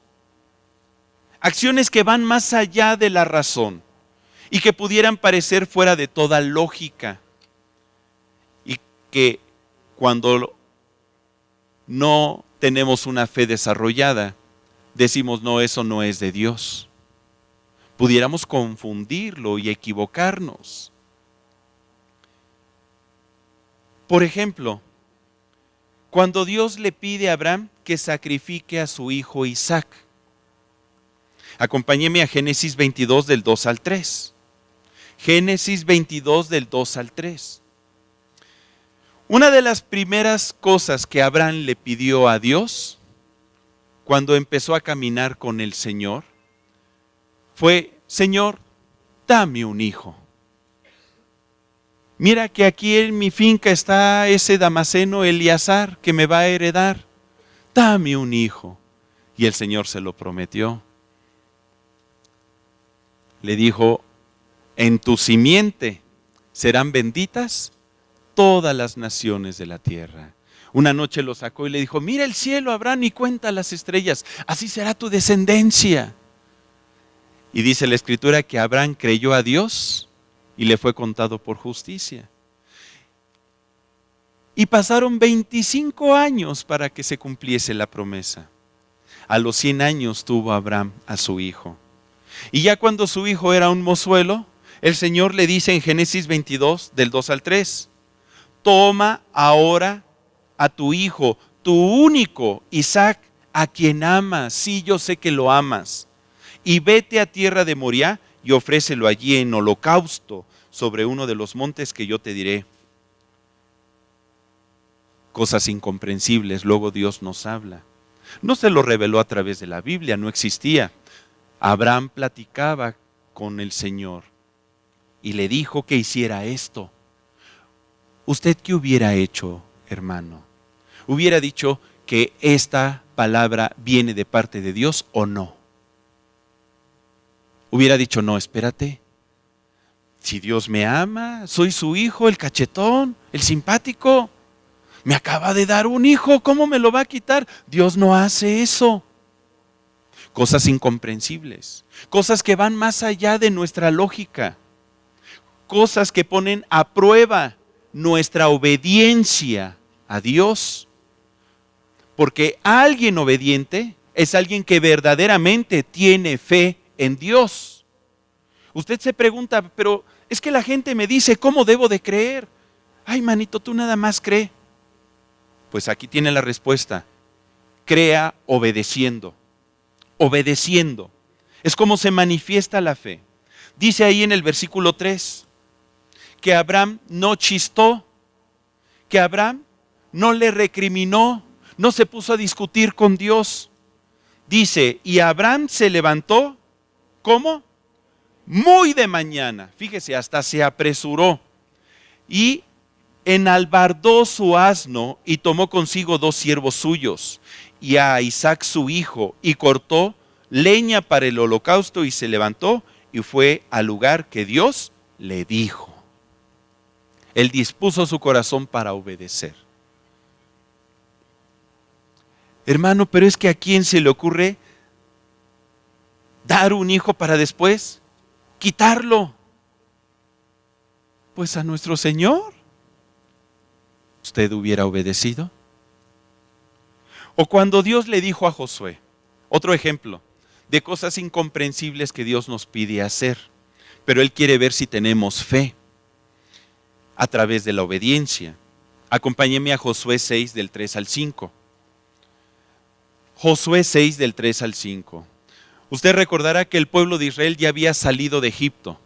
Acciones que van más allá de la razón y que pudieran parecer fuera de toda lógica. Y que cuando no tenemos una fe desarrollada, decimos, no, eso no es de Dios. Pudiéramos confundirlo y equivocarnos. Por ejemplo, cuando Dios le pide a Abraham que sacrifique a su hijo Isaac. Acompáñeme a Génesis 22 del 2 al 3. Génesis 22 del 2 al 3. Una de las primeras cosas que Abraham le pidió a Dios cuando empezó a caminar con el Señor fue, Señor, dame un hijo. Mira que aquí en mi finca está ese Damaseno Eleazar que me va a heredar. Dame un hijo. Y el Señor se lo prometió. Le dijo, en tu simiente serán benditas todas las naciones de la tierra. Una noche lo sacó y le dijo, mira el cielo, Abraham, y cuenta las estrellas, así será tu descendencia. Y dice la Escritura que Abraham creyó a Dios y le fue contado por justicia. Y pasaron 25 años para que se cumpliese la promesa. A los 100 años tuvo Abraham a su hijo. Y ya cuando su hijo era un mozuelo, el Señor le dice en Génesis 22, del 2 al 3, toma ahora a tu hijo, tu único, Isaac, a quien amas, sí, yo sé que lo amas, y vete a tierra de Moriah y ofrécelo allí en holocausto sobre uno de los montes que yo te diré. Cosas incomprensibles, luego Dios nos habla. No se lo reveló a través de la Biblia, no existía. Abraham platicaba con el Señor y le dijo que hiciera esto. ¿Usted qué hubiera hecho, hermano? ¿Hubiera dicho que esta palabra viene de parte de Dios o no? Hubiera dicho, no, espérate. Si Dios me ama, soy su hijo, el cachetón, el simpático. Me acaba de dar un hijo, ¿cómo me lo va a quitar? Dios no hace eso. Cosas incomprensibles, cosas que van más allá de nuestra lógica, cosas que ponen a prueba nuestra obediencia a Dios. Porque alguien obediente es alguien que verdaderamente tiene fe en Dios. Usted se pregunta, pero es que la gente me dice, ¿cómo debo de creer? Ay, manito, tú nada más cree. Pues aquí tiene la respuesta. Crea obedeciendo. Obedeciendo. Es como se manifiesta la fe. Dice ahí en el versículo 3 que Abraham no chistó, que Abraham no le recriminó, no se puso a discutir con Dios. Dice, y Abraham se levantó, ¿cómo? Muy de mañana, fíjese, hasta se apresuró y enalbardó su asno y tomó consigo 2 siervos suyos y a Isaac su hijo y cortó leña para el holocausto y se levantó y fue al lugar que Dios le dijo. Él dispuso su corazón para obedecer. Hermano, pero es que ¿a quién se le ocurre dar un hijo para después quitarlo? Pues a nuestro Señor. ¿Usted hubiera obedecido? O cuando Dios le dijo a Josué, otro ejemplo de cosas incomprensibles que Dios nos pide hacer, pero Él quiere ver si tenemos fe a través de la obediencia. Acompáñeme a Josué 6 del 3 al 5. Josué 6 del 3 al 5. Usted recordará que el pueblo de Israel ya había salido de Egipto.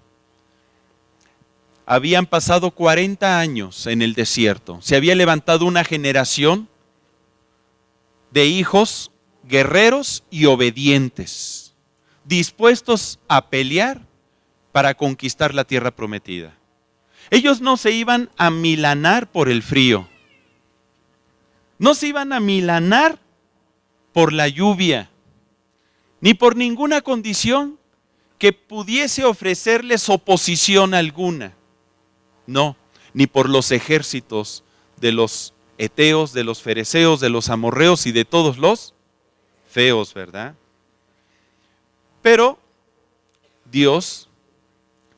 Habían pasado 40 años en el desierto. Se había levantado una generación de hijos guerreros y obedientes, dispuestos a pelear para conquistar la tierra prometida. Ellos no se iban a milanar por el frío. No se iban a milanar por la lluvia, ni por ninguna condición que pudiese ofrecerles oposición alguna. No, ni por los ejércitos de los heteos, de los fereceos, de los amorreos y de todos los feos, ¿verdad? Pero Dios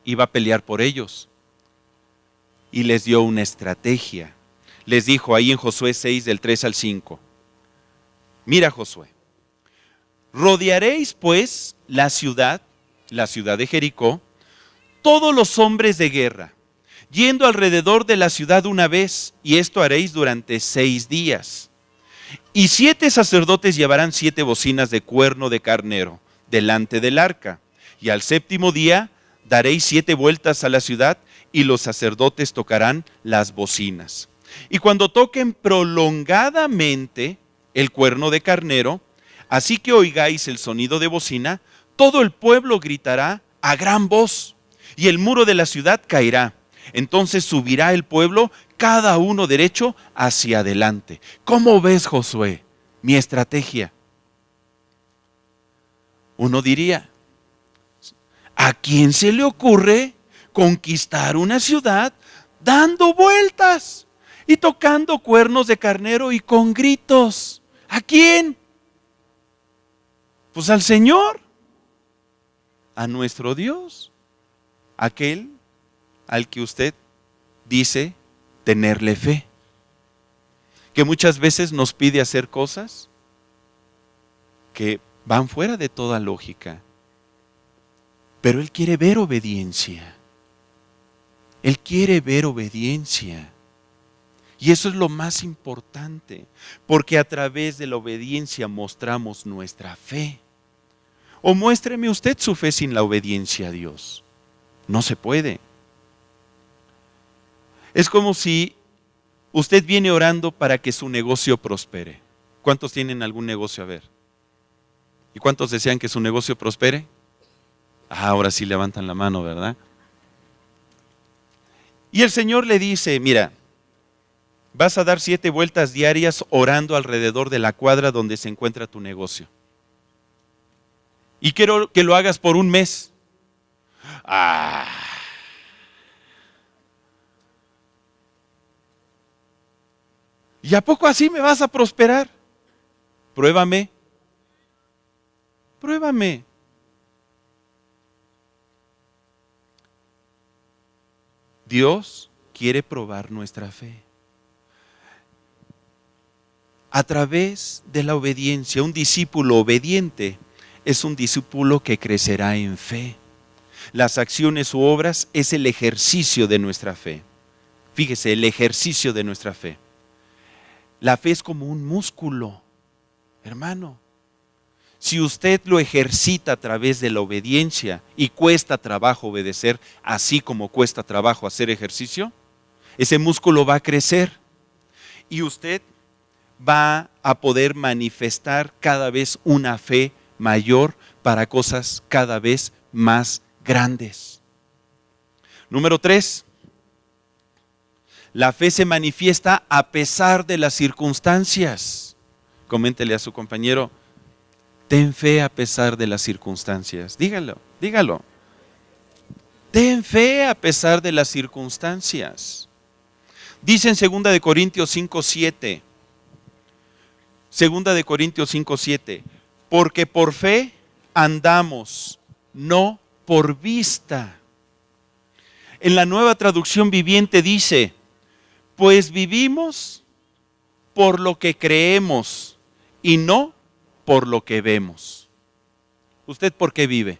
iba a pelear por ellos y les dio una estrategia. Les dijo ahí en Josué 6 del 3 al 5, mira Josué, rodearéis pues la ciudad de Jericó, todos los hombres de guerra, yendo alrededor de la ciudad una vez, y esto haréis durante 6 días. Y 7 sacerdotes llevarán 7 bocinas de cuerno de carnero delante del arca, y al 7º día daréis 7 vueltas a la ciudad, y los sacerdotes tocarán las bocinas. Y cuando toquen prolongadamente el cuerno de carnero, así que oigáis el sonido de bocina, todo el pueblo gritará a gran voz, y el muro de la ciudad caerá. Entonces subirá el pueblo, cada uno derecho hacia adelante. ¿Cómo ves, Josué, mi estrategia? Uno diría, ¿a quién se le ocurre conquistar una ciudad dando vueltas y tocando cuernos de carnero y con gritos? ¿A quién? Pues al Señor, a nuestro Dios, aquel al que usted dice tenerle fe, que muchas veces nos pide hacer cosas que van fuera de toda lógica, pero Él quiere ver obediencia. Él quiere ver obediencia. Y eso es lo más importante, porque a través de la obediencia mostramos nuestra fe. O muéstreme usted su fe sin la obediencia a Dios. No se puede. Es como si usted viene orando para que su negocio prospere. ¿Cuántos tienen algún negocio? A ver. ¿Y cuántos desean que su negocio prospere? Ahora sí levantan la mano, ¿verdad? Y el Señor le dice, mira, vas a dar 7 vueltas diarias orando alrededor de la cuadra donde se encuentra tu negocio. Y quiero que lo hagas por un mes. ¿Y a poco así me vas a prosperar? Pruébame. Pruébame. Dios quiere probar nuestra fe. A través de la obediencia, un discípulo obediente es un discípulo que crecerá en fe. Las acciones u obras es el ejercicio de nuestra fe. Fíjese, el ejercicio de nuestra fe. La fe es como un músculo, hermano. Si usted lo ejercita a través de la obediencia y cuesta trabajo obedecer, así como cuesta trabajo hacer ejercicio, ese músculo va a crecer y usted va a poder manifestar cada vez una fe mayor para cosas cada vez más grandes. Número 3. La fe se manifiesta a pesar de las circunstancias. Coméntele a su compañero, ten fe a pesar de las circunstancias. Dígalo. Ten fe a pesar de las circunstancias. Dice en 2 de Corintios 5:7. 2 de Corintios 5:7. Porque por fe andamos, no por vista. En la Nueva Traducción Viviente dice, pues vivimos por lo que creemos y no por lo que vemos. ¿Usted por qué vive?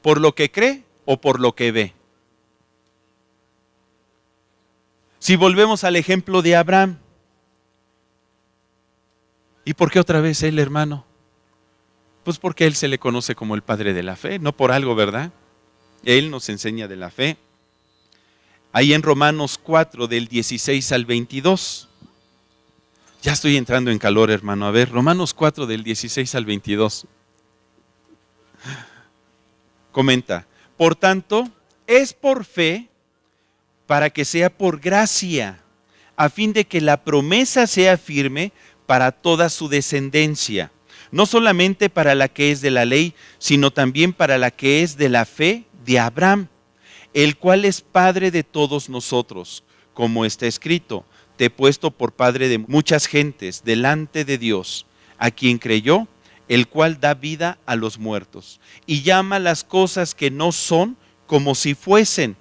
¿Por lo que cree o por lo que ve? Si volvemos al ejemplo de Abraham, ¿y por qué otra vez él, hermano? Pues porque él se le conoce como el padre de la fe, no por algo, ¿verdad? Él nos enseña de la fe. Ahí en Romanos 4, del 16 al 22. Ya estoy entrando en calor, hermano. A ver, Romanos 4, del 16 al 22. Comenta, por tanto, es por fe para que sea por gracia, a fin de que la promesa sea firme para toda su descendencia, no solamente para la que es de la ley, sino también para la que es de la fe de Abraham, el cual es padre de todos nosotros, como está escrito: te he puesto por padre de muchas gentes delante de Dios, a quien creyó, el cual da vida a los muertos, y llama las cosas que no son como si fuesen.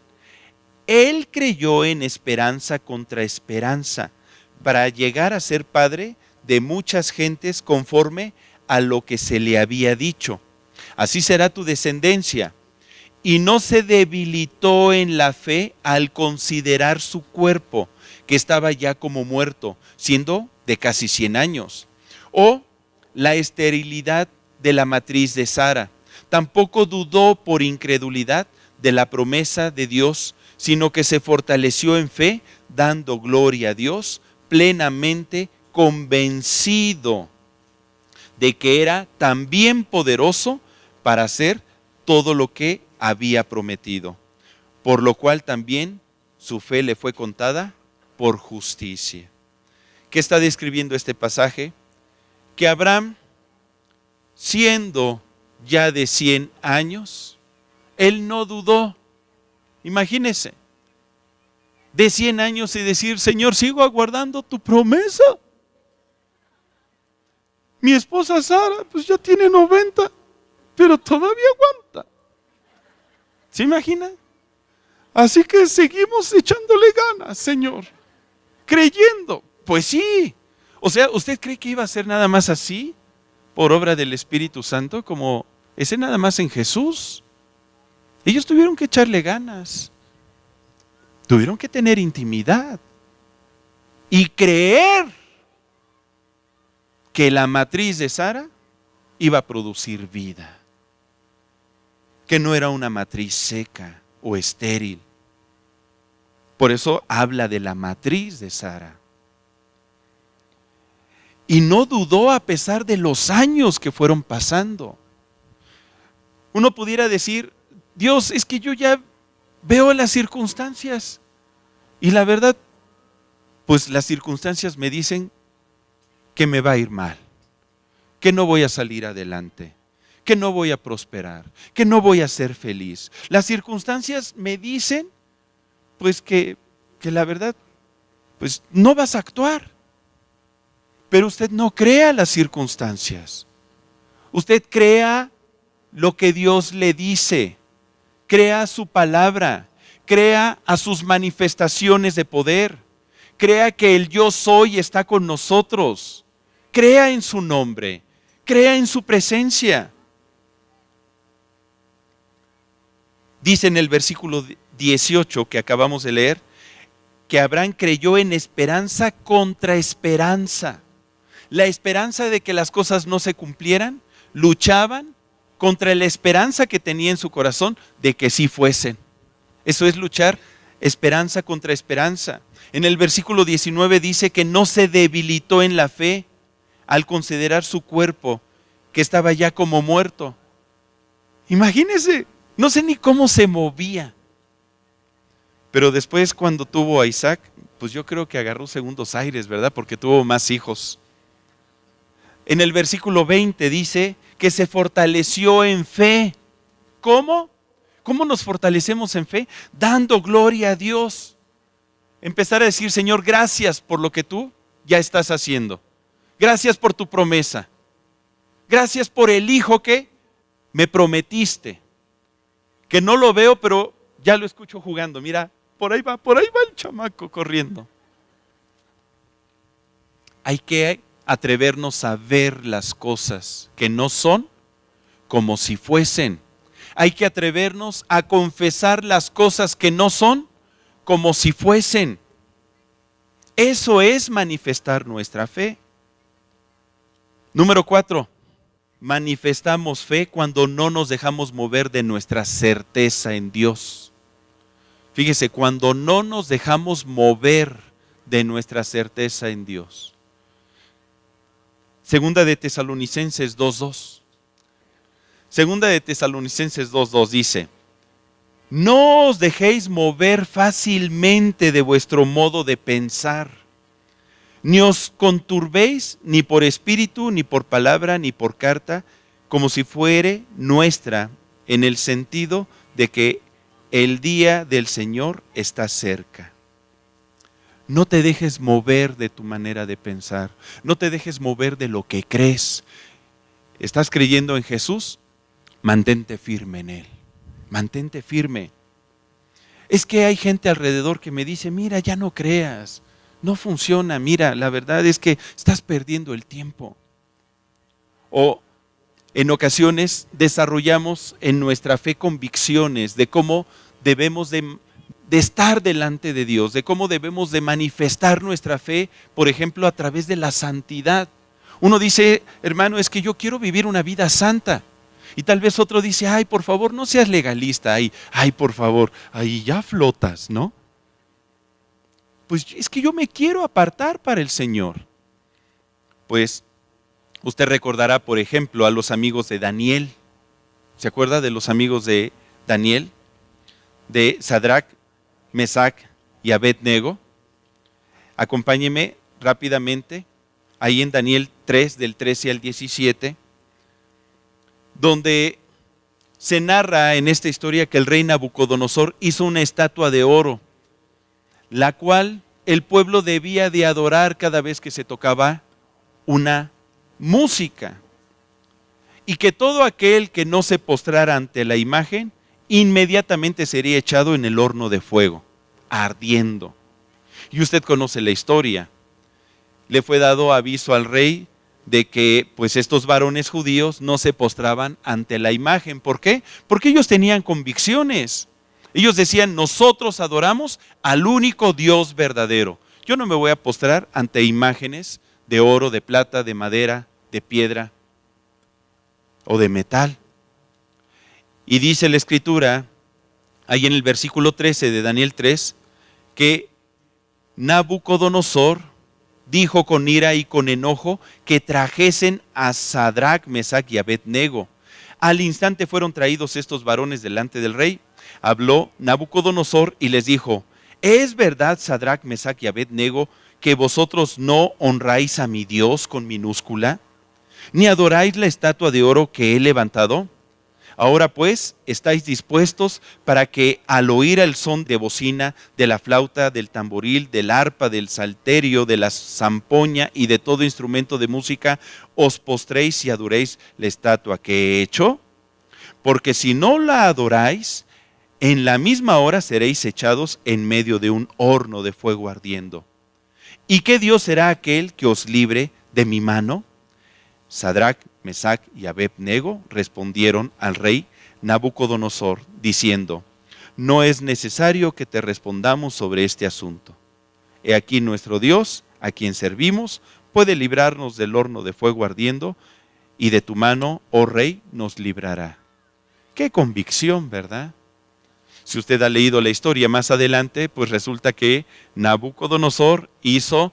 Él creyó en esperanza contra esperanza, para llegar a ser padre de muchas gentes conforme a lo que se le había dicho: así será tu descendencia. Y no se debilitó en la fe al considerar su cuerpo, que estaba ya como muerto, siendo de casi 100 años, o la esterilidad de la matriz de Sara. Tampoco dudó por incredulidad de la promesa de Dios, sino que se fortaleció en fe, dando gloria a Dios, plenamente convencido de que era también poderoso para hacer todo lo que había prometido, por lo cual también su fe le fue contada por justicia. ¿Qué está describiendo este pasaje? Que Abraham, siendo ya de 100 años, él no dudó. Imagínese, de 100 años y decir: Señor, sigo aguardando tu promesa. Mi esposa Sara, pues ya tiene 90, pero todavía aguanta. ¿Se imagina? Así que seguimos echándole ganas, Señor, creyendo. Pues sí. O sea, ¿usted cree que iba a ser nada más así, por obra del Espíritu Santo, como ese nada más en Jesús? Ellos tuvieron que echarle ganas, tuvieron que tener intimidad y creer que la matriz de Sara iba a producir vida, que no era una matriz seca o estéril. Por eso habla de la matriz de Sara. Y no dudó a pesar de los años que fueron pasando. Uno pudiera decir: Dios, es que yo ya veo las circunstancias. Y la verdad, pues las circunstancias me dicen que me va a ir mal, que no voy a salir adelante, que no voy a prosperar, que no voy a ser feliz. Las circunstancias me dicen, pues que la verdad, pues no vas a actuar. Pero usted no crea las circunstancias. Usted crea lo que Dios le dice. Crea su palabra. Crea a sus manifestaciones de poder. Crea que el yo soy está con nosotros. Crea en su nombre. Crea en su presencia. Dice en el versículo 18 que acabamos de leer, que Abraham creyó en esperanza contra esperanza. La esperanza de que las cosas no se cumplieran, luchaban contra la esperanza que tenía en su corazón de que sí fuesen. Eso es luchar esperanza contra esperanza. En el versículo 19 dice que no se debilitó en la fe al considerar su cuerpo, que estaba ya como muerto. Imagínense, no sé ni cómo se movía. Pero después, cuando tuvo a Isaac, pues yo creo que agarró segundos aires, ¿verdad? Porque tuvo más hijos. En el versículo 20 dice que se fortaleció en fe. ¿Cómo? ¿Cómo nos fortalecemos en fe? Dando gloria a Dios. Empezar a decir: Señor, gracias por lo que tú ya estás haciendo. Gracias por tu promesa. Gracias por el hijo que me prometiste. Que no lo veo, pero ya lo escucho jugando. Mira, por ahí va el chamaco corriendo. Hay que atrevernos a ver las cosas que no son como si fuesen. Hay que atrevernos a confesar las cosas que no son como si fuesen. Eso es manifestar nuestra fe. Número 4, manifestamos fe cuando no nos dejamos mover de nuestra certeza en Dios. Fíjese, cuando no nos dejamos mover de nuestra certeza en Dios. Segunda de Tesalonicenses 2:2. Segunda de Tesalonicenses 2:2 dice: No os dejéis mover fácilmente de vuestro modo de pensar. Ni os conturbéis ni por espíritu, ni por palabra, ni por carta, como si fuere nuestra, en el sentido de que el día del Señor está cerca. No te dejes mover de tu manera de pensar. No te dejes mover de lo que crees. ¿Estás creyendo en Jesús? Mantente firme en Él. Mantente firme. Es que hay gente alrededor que me dice, mira, ya no creas. No funciona, mira, la verdad es que estás perdiendo el tiempo. O en ocasiones desarrollamos en nuestra fe convicciones de cómo debemos de estar delante de Dios, de cómo debemos de manifestar nuestra fe, por ejemplo, a través de la santidad. Uno dice, hermano, es que yo quiero vivir una vida santa. Y tal vez otro dice, ay, por favor, no seas legalista, ay, por favor, ahí ya flotas, ¿no? Pues es que yo me quiero apartar para el Señor. Pues usted recordará, por ejemplo, a los amigos de Daniel. ¿Se acuerda de los amigos de Daniel? De Sadrac, Mesac y Abed-nego. Acompáñeme rápidamente, ahí en Daniel 3, del 13 al 17, donde se narra en esta historia que el rey Nabucodonosor hizo una estatua de oro, la cual el pueblo debía de adorar cada vez que se tocaba una música. Y que todo aquel que no se postrara ante la imagen, inmediatamente sería echado en el horno de fuego, ardiendo. Y usted conoce la historia. Le fue dado aviso al rey de que pues estos varones judíos no se postraban ante la imagen. ¿Por qué? Porque ellos tenían convicciones. Ellos decían, nosotros adoramos al único Dios verdadero. Yo no me voy a postrar ante imágenes de oro, de plata, de madera, de piedra o de metal. Y dice la Escritura, ahí en el versículo 13 de Daniel 3, que Nabucodonosor dijo con ira y con enojo que trajesen a Sadrac, Mesac y Abed-nego. Al instante fueron traídos estos varones delante del rey. Habló Nabucodonosor y les dijo, ¿es verdad, Sadrac, Mesac y Abed-nego, que vosotros no honráis a mi Dios con minúscula, ni adoráis la estatua de oro que he levantado? Ahora pues, ¿estáis dispuestos para que al oír el son de bocina, de la flauta, del tamboril, del arpa, del salterio, de la zampoña y de todo instrumento de música, os postréis y adoréis la estatua que he hecho? Porque si no la adoráis, en la misma hora seréis echados en medio de un horno de fuego ardiendo. ¿Y qué Dios será aquel que os libre de mi mano? Sadrac, Mesac y Abed-nego respondieron al rey Nabucodonosor, diciendo, no es necesario que te respondamos sobre este asunto. He aquí nuestro Dios, a quien servimos, puede librarnos del horno de fuego ardiendo, y de tu mano, oh rey, nos librará. Qué convicción, ¿verdad? Si usted ha leído la historia más adelante, pues resulta que Nabucodonosor hizo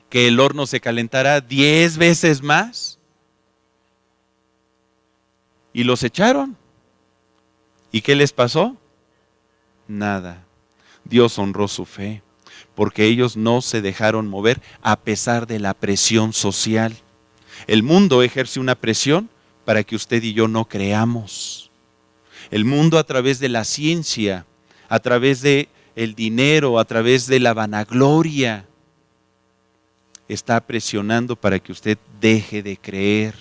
que el horno se calentara 10 veces más. Y los echaron. ¿Y qué les pasó? Nada. Dios honró su fe, porque ellos no se dejaron mover a pesar de la presión social. El mundo ejerce una presión para que usted y yo no creamos. El mundo, a través de la ciencia, a través de el dinero, a través de la vanagloria, está presionando para que usted deje de creer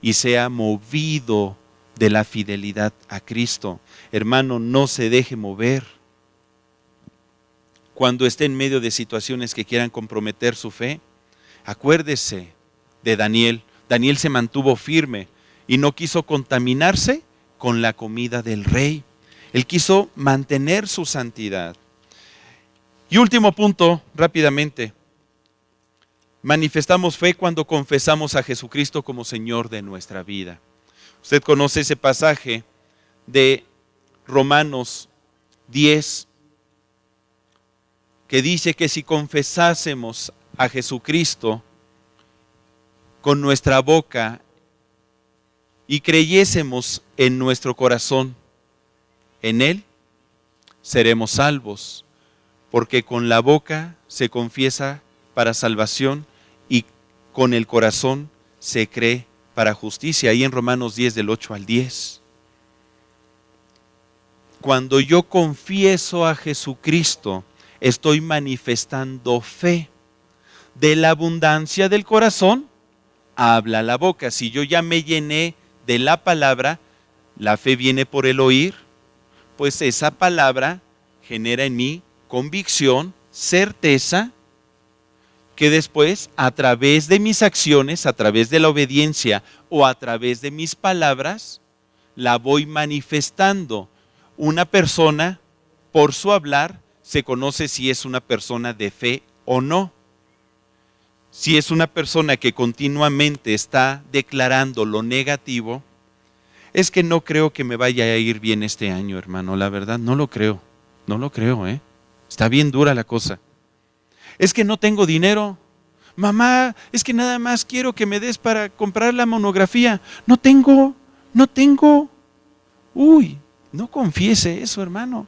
y sea movido de la fidelidad a Cristo. Hermano, no se deje mover. Cuando esté en medio de situaciones que quieran comprometer su fe, acuérdese de Daniel. Daniel se mantuvo firme y no quiso contaminarse con la comida del rey. Él quiso mantener su santidad. Y último punto, rápidamente. Manifestamos fe cuando confesamos a Jesucristo como Señor de nuestra vida. Usted conoce ese pasaje de Romanos 10, que dice que si confesásemos a Jesucristo con nuestra boca y creyésemos en nuestro corazón en Él, seremos salvos, porque con la boca se confiesa para salvación y con el corazón se cree para justicia. Ahí en Romanos 10 del 8 al 10. Cuando yo confieso a Jesucristo, estoy manifestando fe. De la abundancia del corazón, habla la boca. Si yo ya me llené de la palabra, la fe viene por el oír, pues esa palabra genera en mí convicción, certeza, que después a través de mis acciones, a través de la obediencia o a través de mis palabras, la voy manifestando. Una persona, por su hablar, se conoce si es una persona de fe o no. Si es una persona que continuamente está declarando lo negativo, es que no creo que me vaya a ir bien este año, hermano. La verdad, no lo creo. No lo creo, ¿eh? Está bien dura la cosa. Es que no tengo dinero. Mamá, es que nada más quiero que me des para comprar la monografía. No tengo. Uy, no confiese eso, hermano.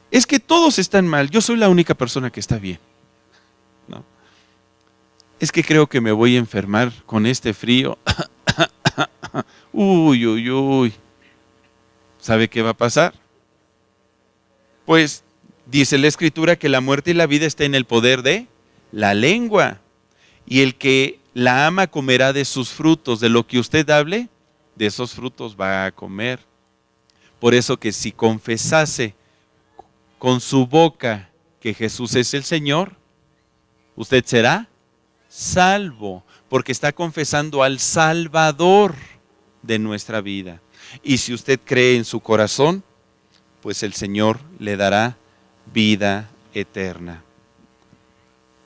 Es que todos están mal. Yo soy la única persona que está bien. ¿No? Es que creo que me voy a enfermar con este frío. Uy. ¿Sabe qué va a pasar? Pues dice la Escritura que la muerte y la vida está en el poder de la lengua. Y el que la ama comerá de sus frutos. De lo que usted hable, de esos frutos va a comer. Por eso que si confesase con su boca que Jesús es el Señor, usted será salvo, porque está confesando al Salvador de nuestra vida. Y si usted cree en su corazón, pues el Señor le dará vida eterna.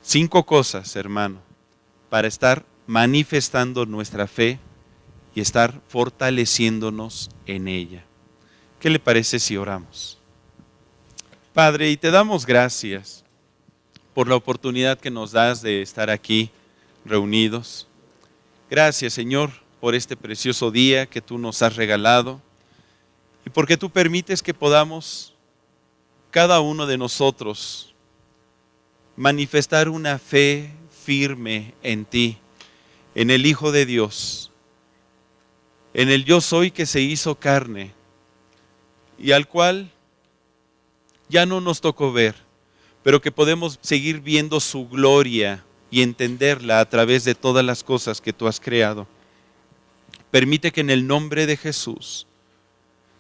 5 cosas, hermano, para estar manifestando nuestra fe y estar fortaleciéndonos en ella. ¿Qué le parece si oramos? Padre, y te damos gracias por la oportunidad que nos das de estar aquí reunidos. Gracias, Señor, por este precioso día que tú nos has regalado y porque tú permites que podamos, cada uno de nosotros, manifestar una fe firme en ti, en el Hijo de Dios, en el yo soy que se hizo carne y al cual ya no nos tocó ver, pero que podemos seguir viendo su gloria y entenderla a través de todas las cosas que tú has creado. Permite que en el nombre de Jesús,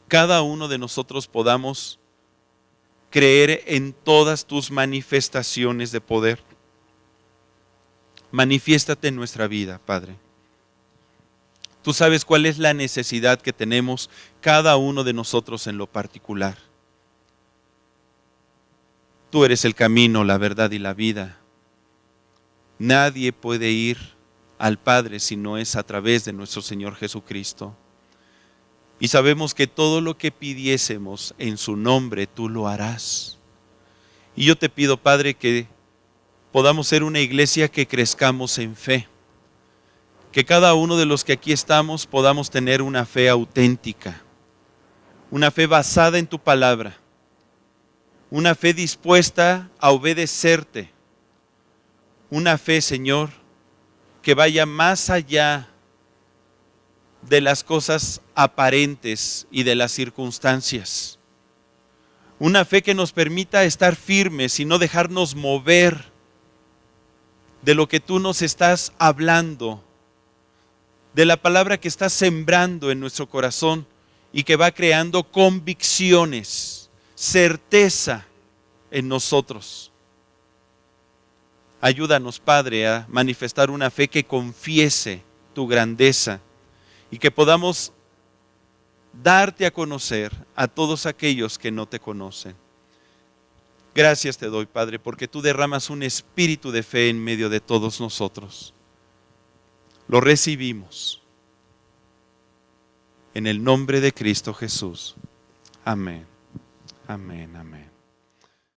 cada uno de nosotros podamos creer en todas tus manifestaciones de poder. Manifiéstate en nuestra vida, Padre. Tú sabes cuál es la necesidad que tenemos cada uno de nosotros en lo particular. Tú eres el camino, la verdad y la vida. Nadie puede ir al Padre si no es a través de nuestro Señor Jesucristo. Y sabemos que todo lo que pidiésemos en su nombre, tú lo harás. Y yo te pido, Padre, que podamos ser una iglesia que crezcamos en fe. Que cada uno de los que aquí estamos podamos tener una fe auténtica. Una fe basada en tu palabra. Una fe dispuesta a obedecerte. Una fe, Señor, que vaya más allá de las cosas aparentes y de las circunstancias. Una fe que nos permita estar firmes y no dejarnos mover de lo que tú nos estás hablando, de la palabra que estás sembrando en nuestro corazón y que va creando convicciones, certeza en nosotros. Ayúdanos, Padre, a manifestar una fe que confiese tu grandeza y que podamos darte a conocer a todos aquellos que no te conocen. Gracias te doy, Padre, porque tú derramas un espíritu de fe en medio de todos nosotros. Lo recibimos en el nombre de Cristo Jesús. Amén. Amén, amén.